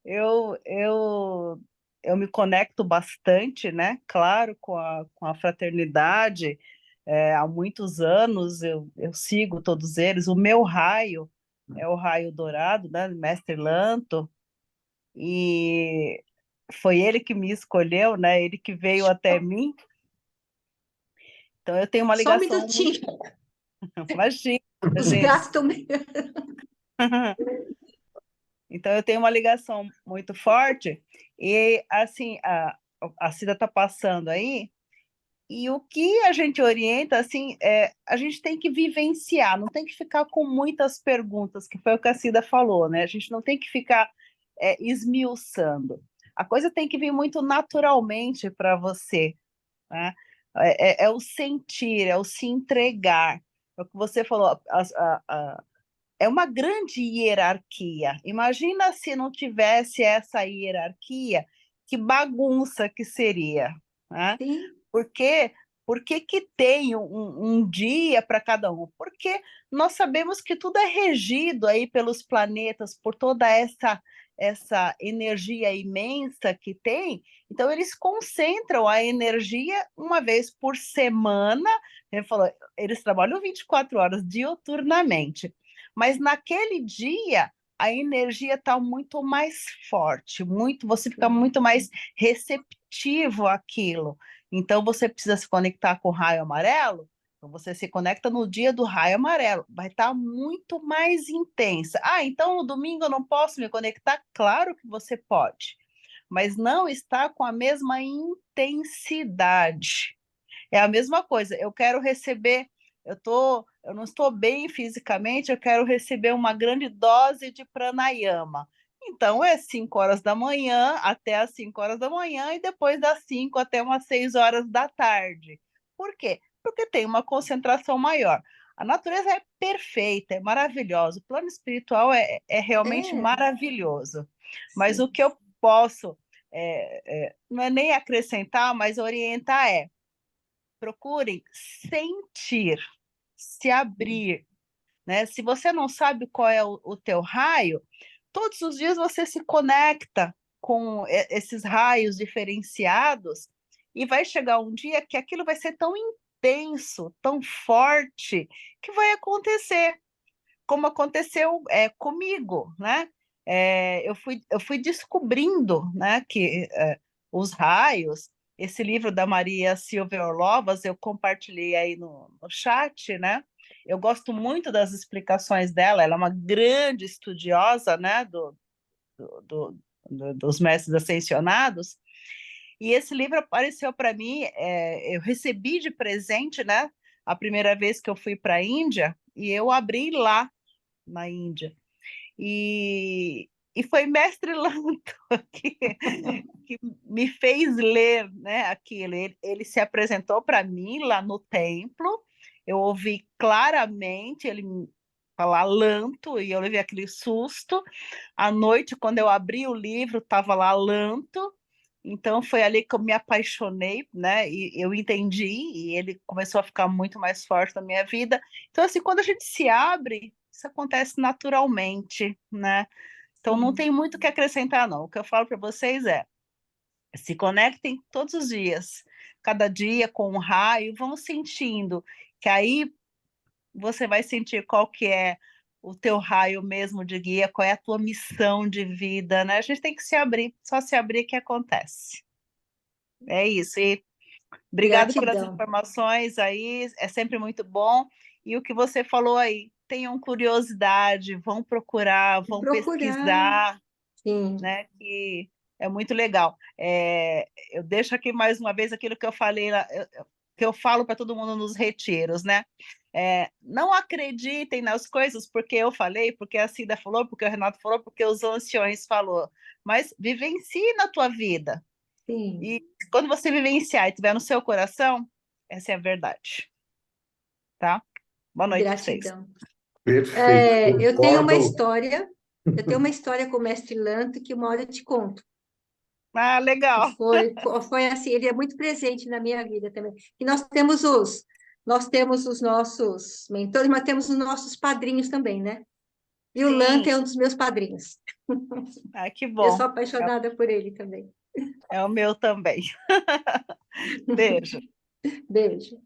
Eu, eu, eu me conecto bastante, né? Claro, com a fraternidade. Há muitos anos eu sigo todos eles. O meu raio é o raio dourado, né? Mestre Lanto. E foi ele que me escolheu, né? Ele que veio até mim. Então eu tenho uma Só um ligação muito. minutinho. Imagina, Os gente. gatos estão meio... Então eu tenho uma ligação muito forte e assim a Cida está passando aí e o que a gente orienta assim a gente tem que vivenciar, não tem que ficar com muitas perguntas, que foi o que a Cida falou, né? A gente não tem que ficar esmiuçando. A coisa tem que vir muito naturalmente para você, né? É o sentir, é o se entregar. É o que você falou, é uma grande hierarquia. Imagina se não tivesse essa hierarquia, que bagunça que seria, né? Sim. Por quê? Por que tem um dia para cada um? Porque nós sabemos que tudo é regido aí pelos planetas, por toda essa energia imensa que tem. Então, eles concentram a energia uma vez por semana. Ele falou, eles trabalham 24 horas diuturnamente. Mas naquele dia, a energia está muito mais forte, você fica muito mais receptivo àquilo. Então, você precisa se conectar com o raio amarelo, então você se conecta no dia do raio amarelo, vai estar muito mais intensa. Então no domingo eu não posso me conectar? Claro que você pode, mas não está com a mesma intensidade. É a mesma coisa, eu quero receber, eu não estou bem fisicamente, eu quero receber uma grande dose de pranayama. Então, é 5 horas da manhã até as 5 horas da manhã e depois das 5 até umas 6 horas da tarde. Por quê? Porque tem uma concentração maior. A natureza é perfeita, é maravilhosa. O plano espiritual é realmente maravilhoso. Mas o que eu posso, não é nem acrescentar, mas orientar procurem sentir, se abrir, né? Se você não sabe qual é o teu raio, todos os dias você se conecta com esses raios diferenciados e vai chegar um dia que aquilo vai ser tão intenso, tão forte, que vai acontecer, como aconteceu comigo, né? Eu fui descobrindo, né, que os raios, esse livro da Maria Silvia Orlovas, eu compartilhei aí no chat, né? Eu gosto muito das explicações dela, ela é uma grande estudiosa, né, dos mestres ascensionados, E esse livro apareceu para mim, eu recebi de presente, né? A primeira vez que eu fui para a Índia, e eu abri lá na Índia. E foi Mestre Lanto que me fez ler, né, aquilo. Ele se apresentou para mim lá no templo, eu ouvi claramente ele falar Lanto, e eu levei aquele susto. À noite, quando eu abri o livro, estava lá Lanto. Então foi ali que eu me apaixonei, né? E eu entendi, e ele começou a ficar muito mais forte na minha vida. Então, assim, quando a gente se abre, isso acontece naturalmente, né? Então não tem muito o que acrescentar, não. O que eu falo para vocês é: se conectem todos os dias, cada dia com um raio, vão sentindo, que aí você vai sentir qual que é o teu raio mesmo de guia, qual é a tua missão de vida, né? A gente tem que se abrir, só se abrir que acontece. É isso. E obrigado pelas Gratidão. informações aí, é sempre muito bom. E o que você falou aí, tenham curiosidade, vão procurar, vão Procurar, pesquisar, sim. né? Que é muito legal. Eu deixo aqui mais uma vez aquilo que eu falei, que eu falo para todo mundo nos retiros, né? Não acreditem nas coisas porque eu falei, porque a Cida falou, porque o Renato falou, porque os anciões falou, mas vivencie na tua vida. Sim. E quando você vivenciar e tiver no seu coração, essa é a verdade. Tá? Boa noite para vocês. Gratidão. Perfeito, Eu tenho uma concordo. história com o mestre Lanto que uma hora eu te conto. Ah, legal. Foi assim, ele é muito presente na minha vida também. E nós temos os nossos mentores, mas temos os nossos padrinhos também, né? E o Sim. Lanto é um dos meus padrinhos. Ah, que Eu bom. sou apaixonada por ele também. É o meu também. Beijo. Beijo.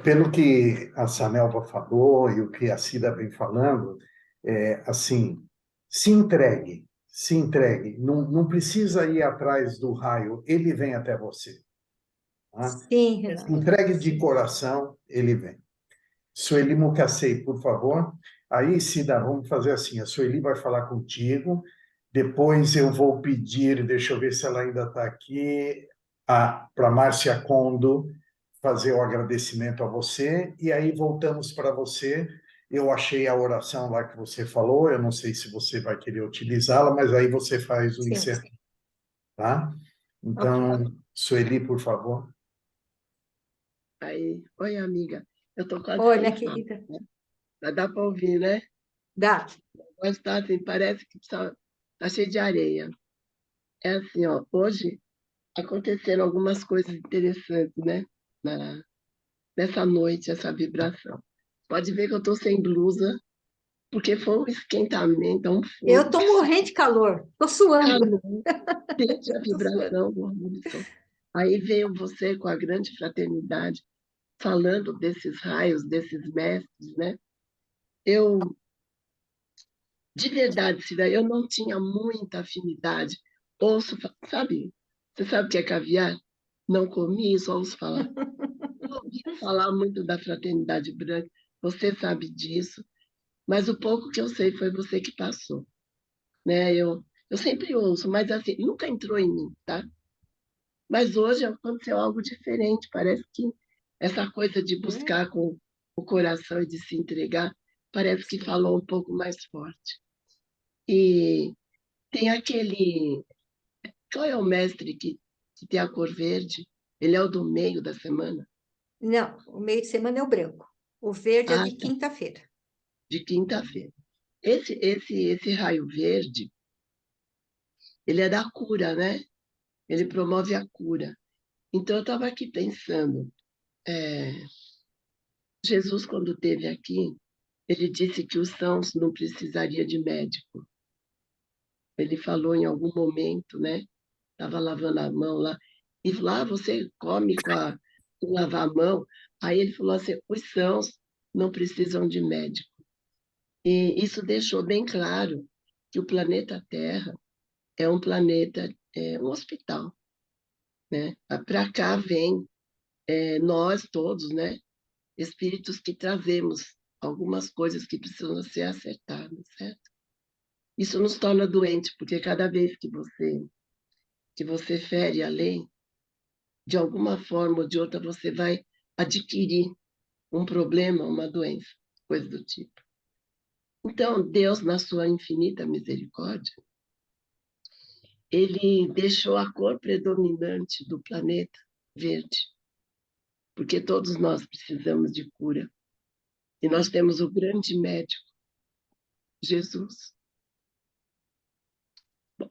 Pelo que a Sanelva falou e o que a Cida vem falando, assim, se entregue, não precisa ir atrás do raio, ele vem até você. Tá? Sim, Renato. Entregue de coração, ele vem. Sueli Mucassei, por favor. Aí, Cida, vamos fazer assim, a Sueli vai falar contigo, depois eu vou pedir, deixa eu ver se ela ainda está aqui, para Márcia Kondo fazer o agradecimento a você, e aí voltamos para você. Eu achei a oração lá que você falou, eu não sei se você vai querer utilizá-la, mas aí você faz o Sim. encerramento, tá? Então, Sueli, por favor. Aí, oi, amiga. Eu tô quase Oi, sem minha fala, querida. né? Mas dá para ouvir, né? Dá. Mas tá assim, parece que tá cheio de areia. É assim, ó, hoje aconteceram algumas coisas interessantes, né? Nessa noite, essa vibração. Pode ver que eu tô sem blusa, porque foi um esquentamento, um Eu fogo. estou morrendo de calor, estou suando. Sente a Tô suando. vibração do amor do sol. Aí veio você com a grande fraternidade, falando desses raios, desses mestres, né? Eu, de verdade, Cida, eu não tinha muita afinidade. Ouço, sabe? Você sabe o que é caviar? Não comi, só ouço falar. Não ouvi falar muito da fraternidade branca, você sabe disso, mas o pouco que eu sei foi você que passou, né? Eu sempre ouço, mas assim, nunca entrou em mim, tá? Mas hoje aconteceu algo diferente, parece que essa coisa de buscar com o coração e de se entregar, parece que falou um pouco mais forte. E tem aquele. Qual é o mestre que tem a cor verde? Ele é o do meio da semana? Não, o meio de semana é o branco. O verde é Ah, de tá, quinta-feira. de quinta-feira. Esse raio verde, ele é da cura, né? Ele promove a cura. Então, eu estava aqui pensando, Jesus, quando esteve aqui, ele disse que os sãos não precisaria de médico. Ele falou em algum momento, né? Estava lavando a mão lá, e falou, você come com lavar a mão? Aí ele falou assim, os sãos não precisam de médico. E isso deixou bem claro que o planeta Terra é um planeta, um hospital, né? Para cá vem nós todos, né? Espíritos que trazemos algumas coisas que precisam ser acertadas, certo? Isso nos torna doentes, porque cada vez que você fere a lei, de alguma forma ou de outra você vai adquirir um problema, uma doença, coisa do tipo. Então, Deus, na sua infinita misericórdia, ele deixou a cor predominante do planeta verde, porque todos nós precisamos de cura. E nós temos o grande médico, Jesus. Bom,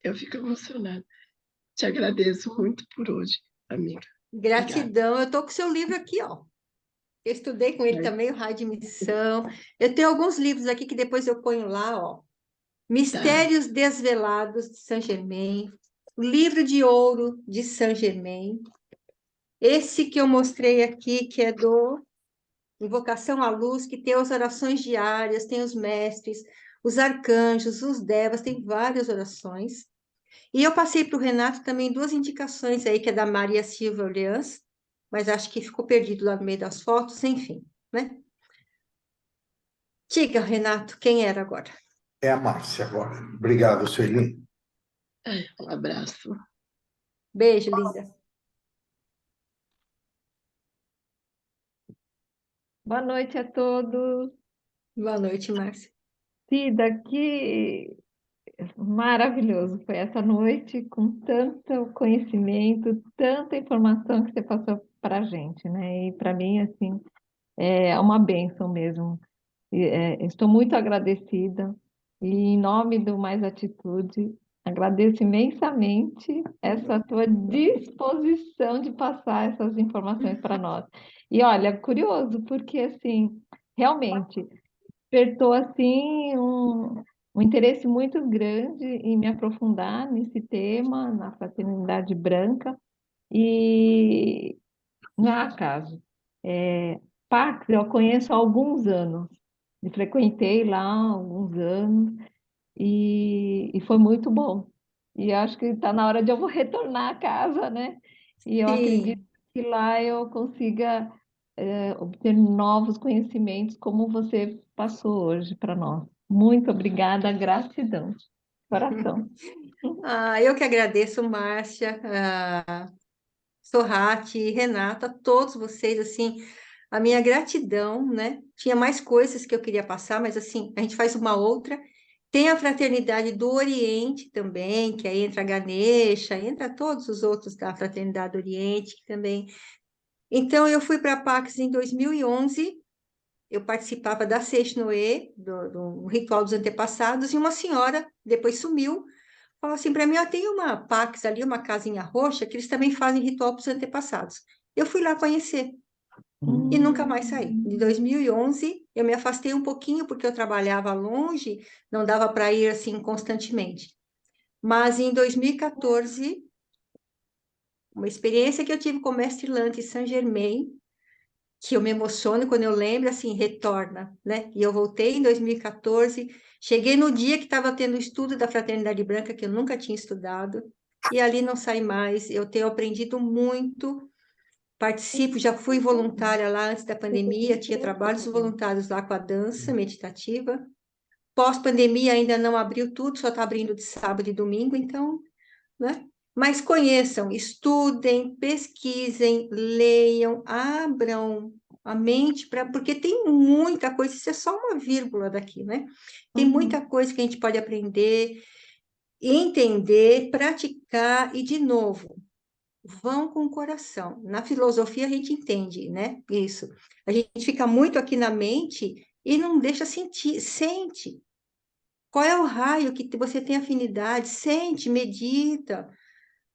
eu fico emocionada. Te agradeço muito por hoje, amiga. Obrigada. Gratidão. Eu estou com o seu livro aqui, ó. Eu estudei com ele também, o Raio de Missão. Eu tenho alguns livros aqui que depois eu ponho lá, ó. Mistérios Desvelados, de Saint-Germain. O Livro de Ouro, de Saint-Germain. Esse que eu mostrei aqui, que é do Invocação à Luz, que tem as orações diárias, tem os mestres, os arcanjos, os devas, tem várias orações. E eu passei para o Renato também 2 indicações aí, que é da Maria Silva Orleans, mas acho que ficou perdido lá no meio das fotos, enfim, né? Diga, Renato, quem era agora? É a Márcia agora. Obrigado, Sueli. Um abraço. Beijo, linda. Boa noite a todos. Boa noite, Márcia. Cida, que maravilhoso foi essa noite, com tanto conhecimento, tanta informação que você passou para a gente, né? E para mim, assim, é uma bênção mesmo. Estou muito agradecida e, em nome do Mais Atitude, agradeço imensamente essa tua disposição de passar essas informações para nós. E olha, curioso, porque assim, realmente despertou assim um interesse muito grande em me aprofundar nesse tema, na fraternidade branca, e não é acaso. Pax eu conheço há alguns anos, e frequentei lá há alguns anos, e foi muito bom. E acho que está na hora de eu retornar à casa, né? E eu acredito Sim. que lá eu consiga obter novos conhecimentos, como você passou hoje para nós. Muito obrigada, gratidão, coração. Eu que agradeço, Márcia, Sorrati, Renata, a todos vocês, assim, a minha gratidão, né? Tinha mais coisas que eu queria passar, mas assim, a gente faz uma outra. Tem a Fraternidade do Oriente também, que aí entra a Ganesha, entra todos os outros da Fraternidade do Oriente que também. Então, eu fui para a Pax em 2011, eu participava da Seixnoe, do Ritual dos Antepassados, e uma senhora depois sumiu, falou assim para mim, tem uma Pax ali, uma casinha roxa, que eles também fazem ritual para os antepassados. Eu fui lá conhecer e nunca mais saí. Em 2011, eu me afastei um pouquinho, porque eu trabalhava longe, não dava para ir assim constantemente. Mas em 2014, uma experiência que eu tive com o Mestre Lante Saint-Germain, que eu me emociono quando eu lembro, assim, retorna, né? E eu voltei em 2014, cheguei no dia que estava tendo o estudo da Fraternidade Branca, que eu nunca tinha estudado, e ali não saí mais. Eu tenho aprendido muito, participo, já fui voluntária lá antes da pandemia, tinha trabalhos voluntários lá com a dança meditativa. Pós-pandemia ainda não abriu tudo, só está abrindo de sábado e domingo, então, né? Mas conheçam, estudem, pesquisem, leiam, abram a mente porque tem muita coisa, isso é só uma vírgula daqui, né? Tem muita coisa que a gente pode aprender, entender, praticar e, de novo, vão com o coração. Na filosofia a gente entende, né? Isso. A gente fica muito aqui na mente e não deixa sentir, sente. Qual é o raio que você tem afinidade? Sente, medita,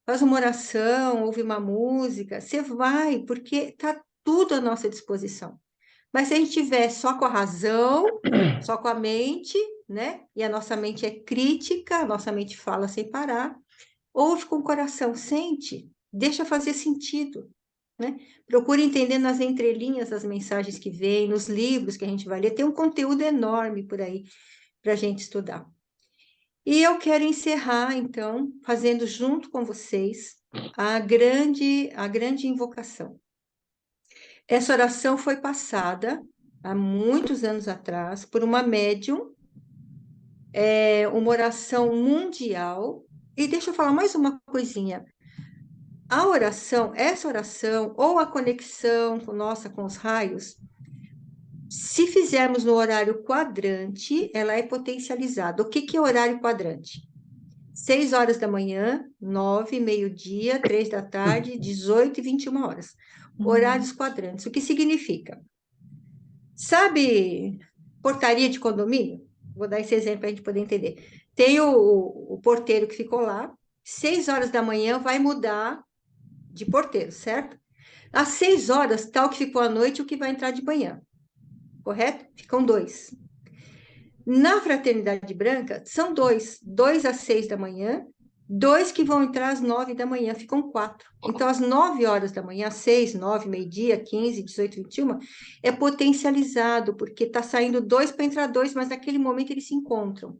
faz uma oração, ouve uma música, você vai, porque está tudo à nossa disposição. Mas se a gente tiver só com a razão, só com a mente, né? E a nossa mente é crítica, a nossa mente fala sem parar, ouve com o coração, sente, deixa fazer sentido, né? Procure entender nas entrelinhas as mensagens que vêm, nos livros que a gente vai ler, tem um conteúdo enorme por aí para a gente estudar. E eu quero encerrar, então, fazendo junto com vocês a grande invocação. Essa oração foi passada há muitos anos atrás por uma médium, uma oração mundial. E deixa eu falar mais uma coisinha. A oração, essa oração, ou a conexão com os raios, se fizermos no horário quadrante, ela é potencializada. O que é horário quadrante? 6 horas da manhã, 9, meio-dia, 3 da tarde, 18 e 21 horas. Horários quadrantes. O que significa? Sabe portaria de condomínio? Vou dar esse exemplo para a gente poder entender. Tem o porteiro que ficou lá, 6 horas da manhã vai mudar de porteiro, certo? Às 6 horas, está o que ficou à noite e o que vai entrar de manhã. Correto? Ficam 2. Na Fraternidade Branca, são 2. 2 às 6 da manhã, 2 que vão entrar às 9 da manhã, ficam 4. Então, às 9 horas da manhã, 6, 9, meio-dia, 15, 18, 21, é potencializado, porque está saindo 2 para entrar 2, mas naquele momento eles se encontram.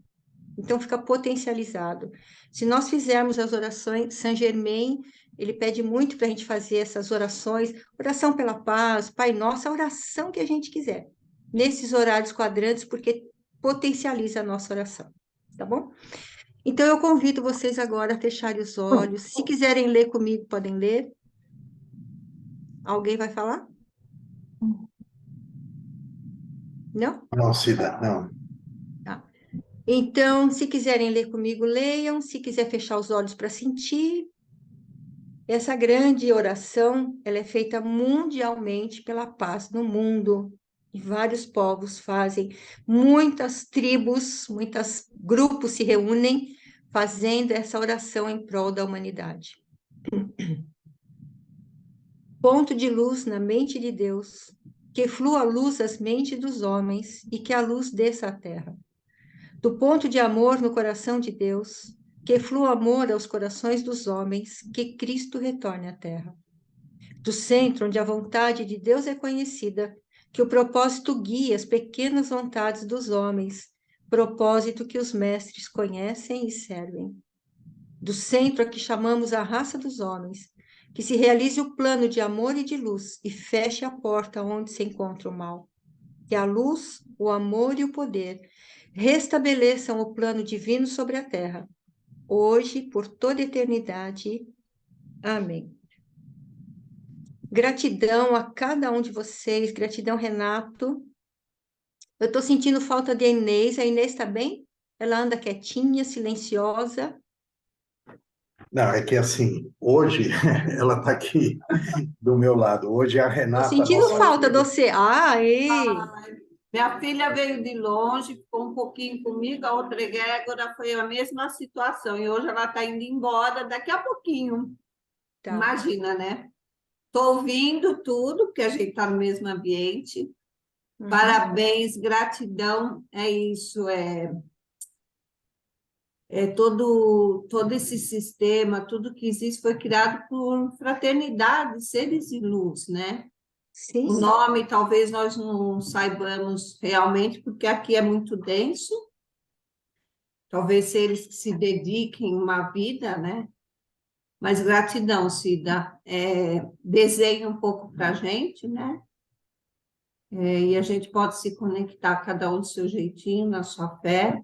Então, fica potencializado. Se nós fizermos as orações, Saint Germain, ele pede muito para a gente fazer essas orações, oração pela paz, Pai Nosso, a oração que a gente quiser, nesses horários quadrantes, porque potencializa a nossa oração, tá bom? Então, eu convido vocês agora a fecharem os olhos. Se quiserem ler comigo, podem ler. Alguém vai falar? Não? Não, Cida, não. Tá. Então, se quiserem ler comigo, leiam. Se quiser fechar os olhos para sentir. Essa grande oração, ela é feita mundialmente pela paz no mundo. E vários povos fazem, muitas tribos, muitos grupos se reúnem fazendo essa oração em prol da humanidade. Ponto de luz na mente de Deus, que flua a luz às mentes dos homens e que a luz desça à terra. Do ponto de amor no coração de Deus, que flua amor aos corações dos homens, que Cristo retorne à terra. Do centro onde a vontade de Deus é conhecida, que o propósito guie as pequenas vontades dos homens, propósito que os mestres conhecem e servem. Do centro a que chamamos a raça dos homens, que se realize o plano de amor e de luz e feche a porta onde se encontra o mal. Que a luz, o amor e o poder restabeleçam o plano divino sobre a terra, hoje, por toda a eternidade. Amém. Gratidão a cada um de vocês, gratidão, Renato. Eu estou sentindo falta de Inês. A Inês está bem? Ela anda quietinha, silenciosa. Não, é que assim, hoje ela está aqui do meu lado. Hoje a Estou Renata, sentindo nossa falta de filha, você. Ai, Minha filha veio de longe, ficou um pouquinho comigo, a outra egrégora foi a mesma situação, e hoje ela está indo embora daqui a pouquinho. tá. Imagina, né? Estou ouvindo tudo, porque a gente está no mesmo ambiente. Uhum. Parabéns, gratidão, é isso, todo esse sistema, tudo que existe foi criado por fraternidade, seres de luz, né? Sim. O nome talvez nós não saibamos realmente, porque aqui é muito denso. Talvez seres que se dediquem uma vida, né? Mas gratidão, Cida. Desenhe um pouco para a gente, né? E a gente pode se conectar, cada um do seu jeitinho, na sua fé.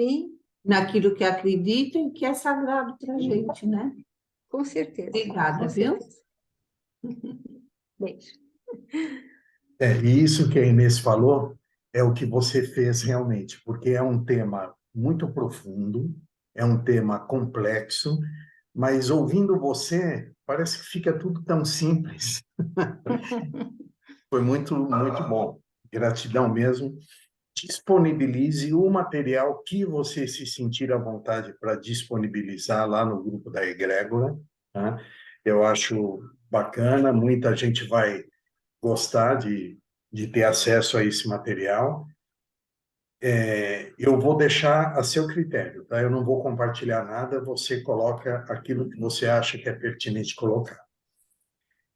Sim. Naquilo que acredita e que é sagrado para a gente, né? Com certeza. Obrigada, Com viu? certeza. Beijo. e isso que a Inês falou é o que você fez realmente, porque é um tema muito profundo, é um tema complexo, mas ouvindo você, parece que fica tudo tão simples. Foi muito, muito bom. Gratidão mesmo. Disponibilize o material que você se sentir à vontade para disponibilizar lá no grupo da Egrégora, tá? Eu acho bacana, muita gente vai gostar de ter acesso a esse material. Eu vou deixar a seu critério, tá? Eu não vou compartilhar nada, você coloca aquilo que você acha que é pertinente colocar.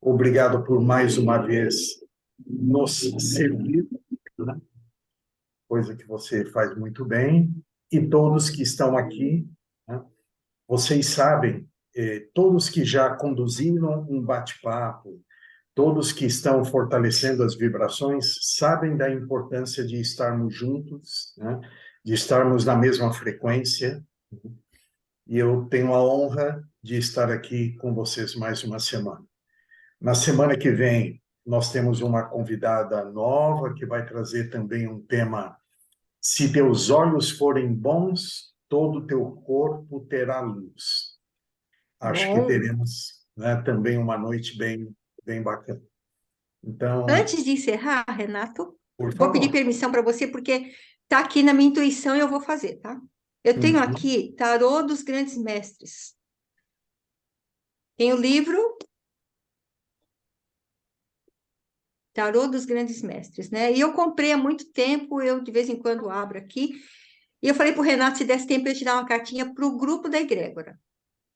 Obrigado por mais uma vez nos servir, né? Coisa que você faz muito bem, e todos que estão aqui, né? Vocês sabem, todos que já conduziram um bate-papo, todos que estão fortalecendo as vibrações, sabem da importância de estarmos juntos, né? De estarmos na mesma frequência, e eu tenho a honra de estar aqui com vocês mais uma semana. Na semana que vem, nós temos uma convidada nova que vai trazer também um tema: se teus olhos forem bons, todo o teu corpo terá luz. Acho que Bom. teremos, né, também uma noite bem bacana. Então, Antes de encerrar, Renato, por vou pedir favor. permissão para você, porque está aqui na minha intuição e eu vou fazer, tá? Eu tenho Uhum. aqui Tarô dos Grandes Mestres. Tem o livro Tarô dos Grandes Mestres, né? E eu comprei há muito tempo, eu de vez em quando abro aqui, e eu falei para o Renato, se desse tempo, eu ia tirar uma cartinha para o grupo da egrégora.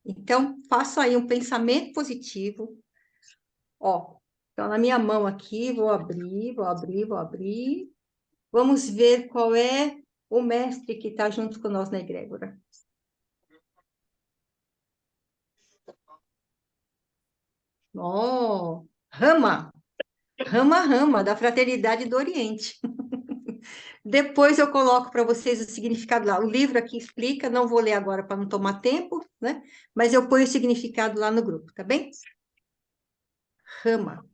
Então, faço aí um pensamento positivo. Ó, então, na minha mão aqui, vou abrir. Vamos ver qual é o mestre que está junto com nós na egrégora. Ó, Rama, da Fraternidade do Oriente. Depois eu coloco para vocês o significado lá. O livro aqui explica, não vou ler agora para não tomar tempo, né? Mas eu ponho o significado lá no grupo, tá bem? Rama.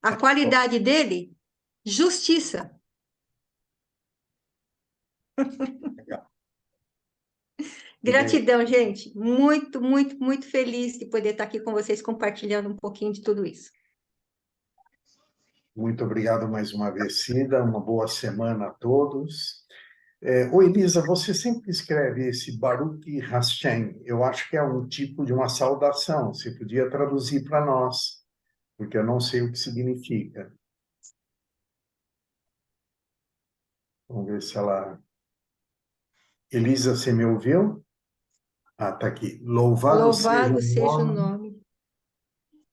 A qualidade dele? Justiça. Legal. Gratidão, gente. Muito, muito, muito feliz de poder estar aqui com vocês compartilhando um pouquinho de tudo isso. Muito obrigado mais uma vez, Cida. Uma boa semana a todos. Ô, Elisa, você sempre escreve esse Baruch Hashem. Eu acho que é um tipo de uma saudação. Você podia traduzir para nós, porque eu não sei o que significa. Vamos ver se ela... Elisa, você me ouviu? Ah, está aqui. Louvado seja o nome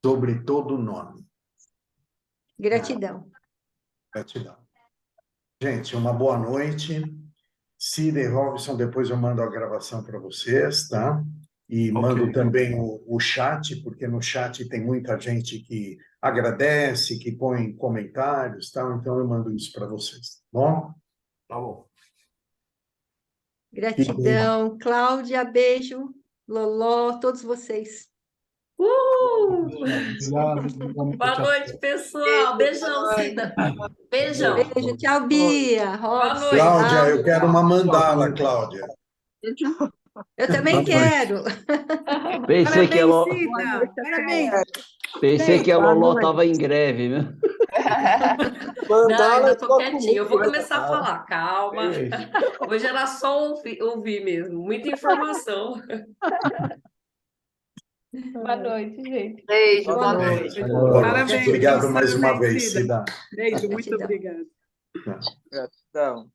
sobre todo nome. Gratidão. Gratidão. Gente, uma boa noite. Cida e Robson, depois eu mando a gravação para vocês, tá? E mando também o chat, porque no chat tem muita gente que agradece, que põe comentários, tá? Então eu mando isso para vocês, tá bom? Tá bom. Gratidão. Cláudia, beijo. Loló, todos vocês. Boa noite, pessoal. Beijão, Cida. Beijão. Beijo. Tchau, Bia. Robson. Cláudia, eu quero uma mandala, Cláudia. Eu também quero. Pensei que ela... Pensei que a Boa Loló noite. estava em greve, né? Não, ainda tô quietinha. Eu vou começar a falar. Calma. Hoje era só ouvir mesmo. Muita informação. Boa noite, gente. Beijo, Boa noite. Parabéns. Obrigado mais uma vez, Cida. Beijo, muito obrigada. Gratidão.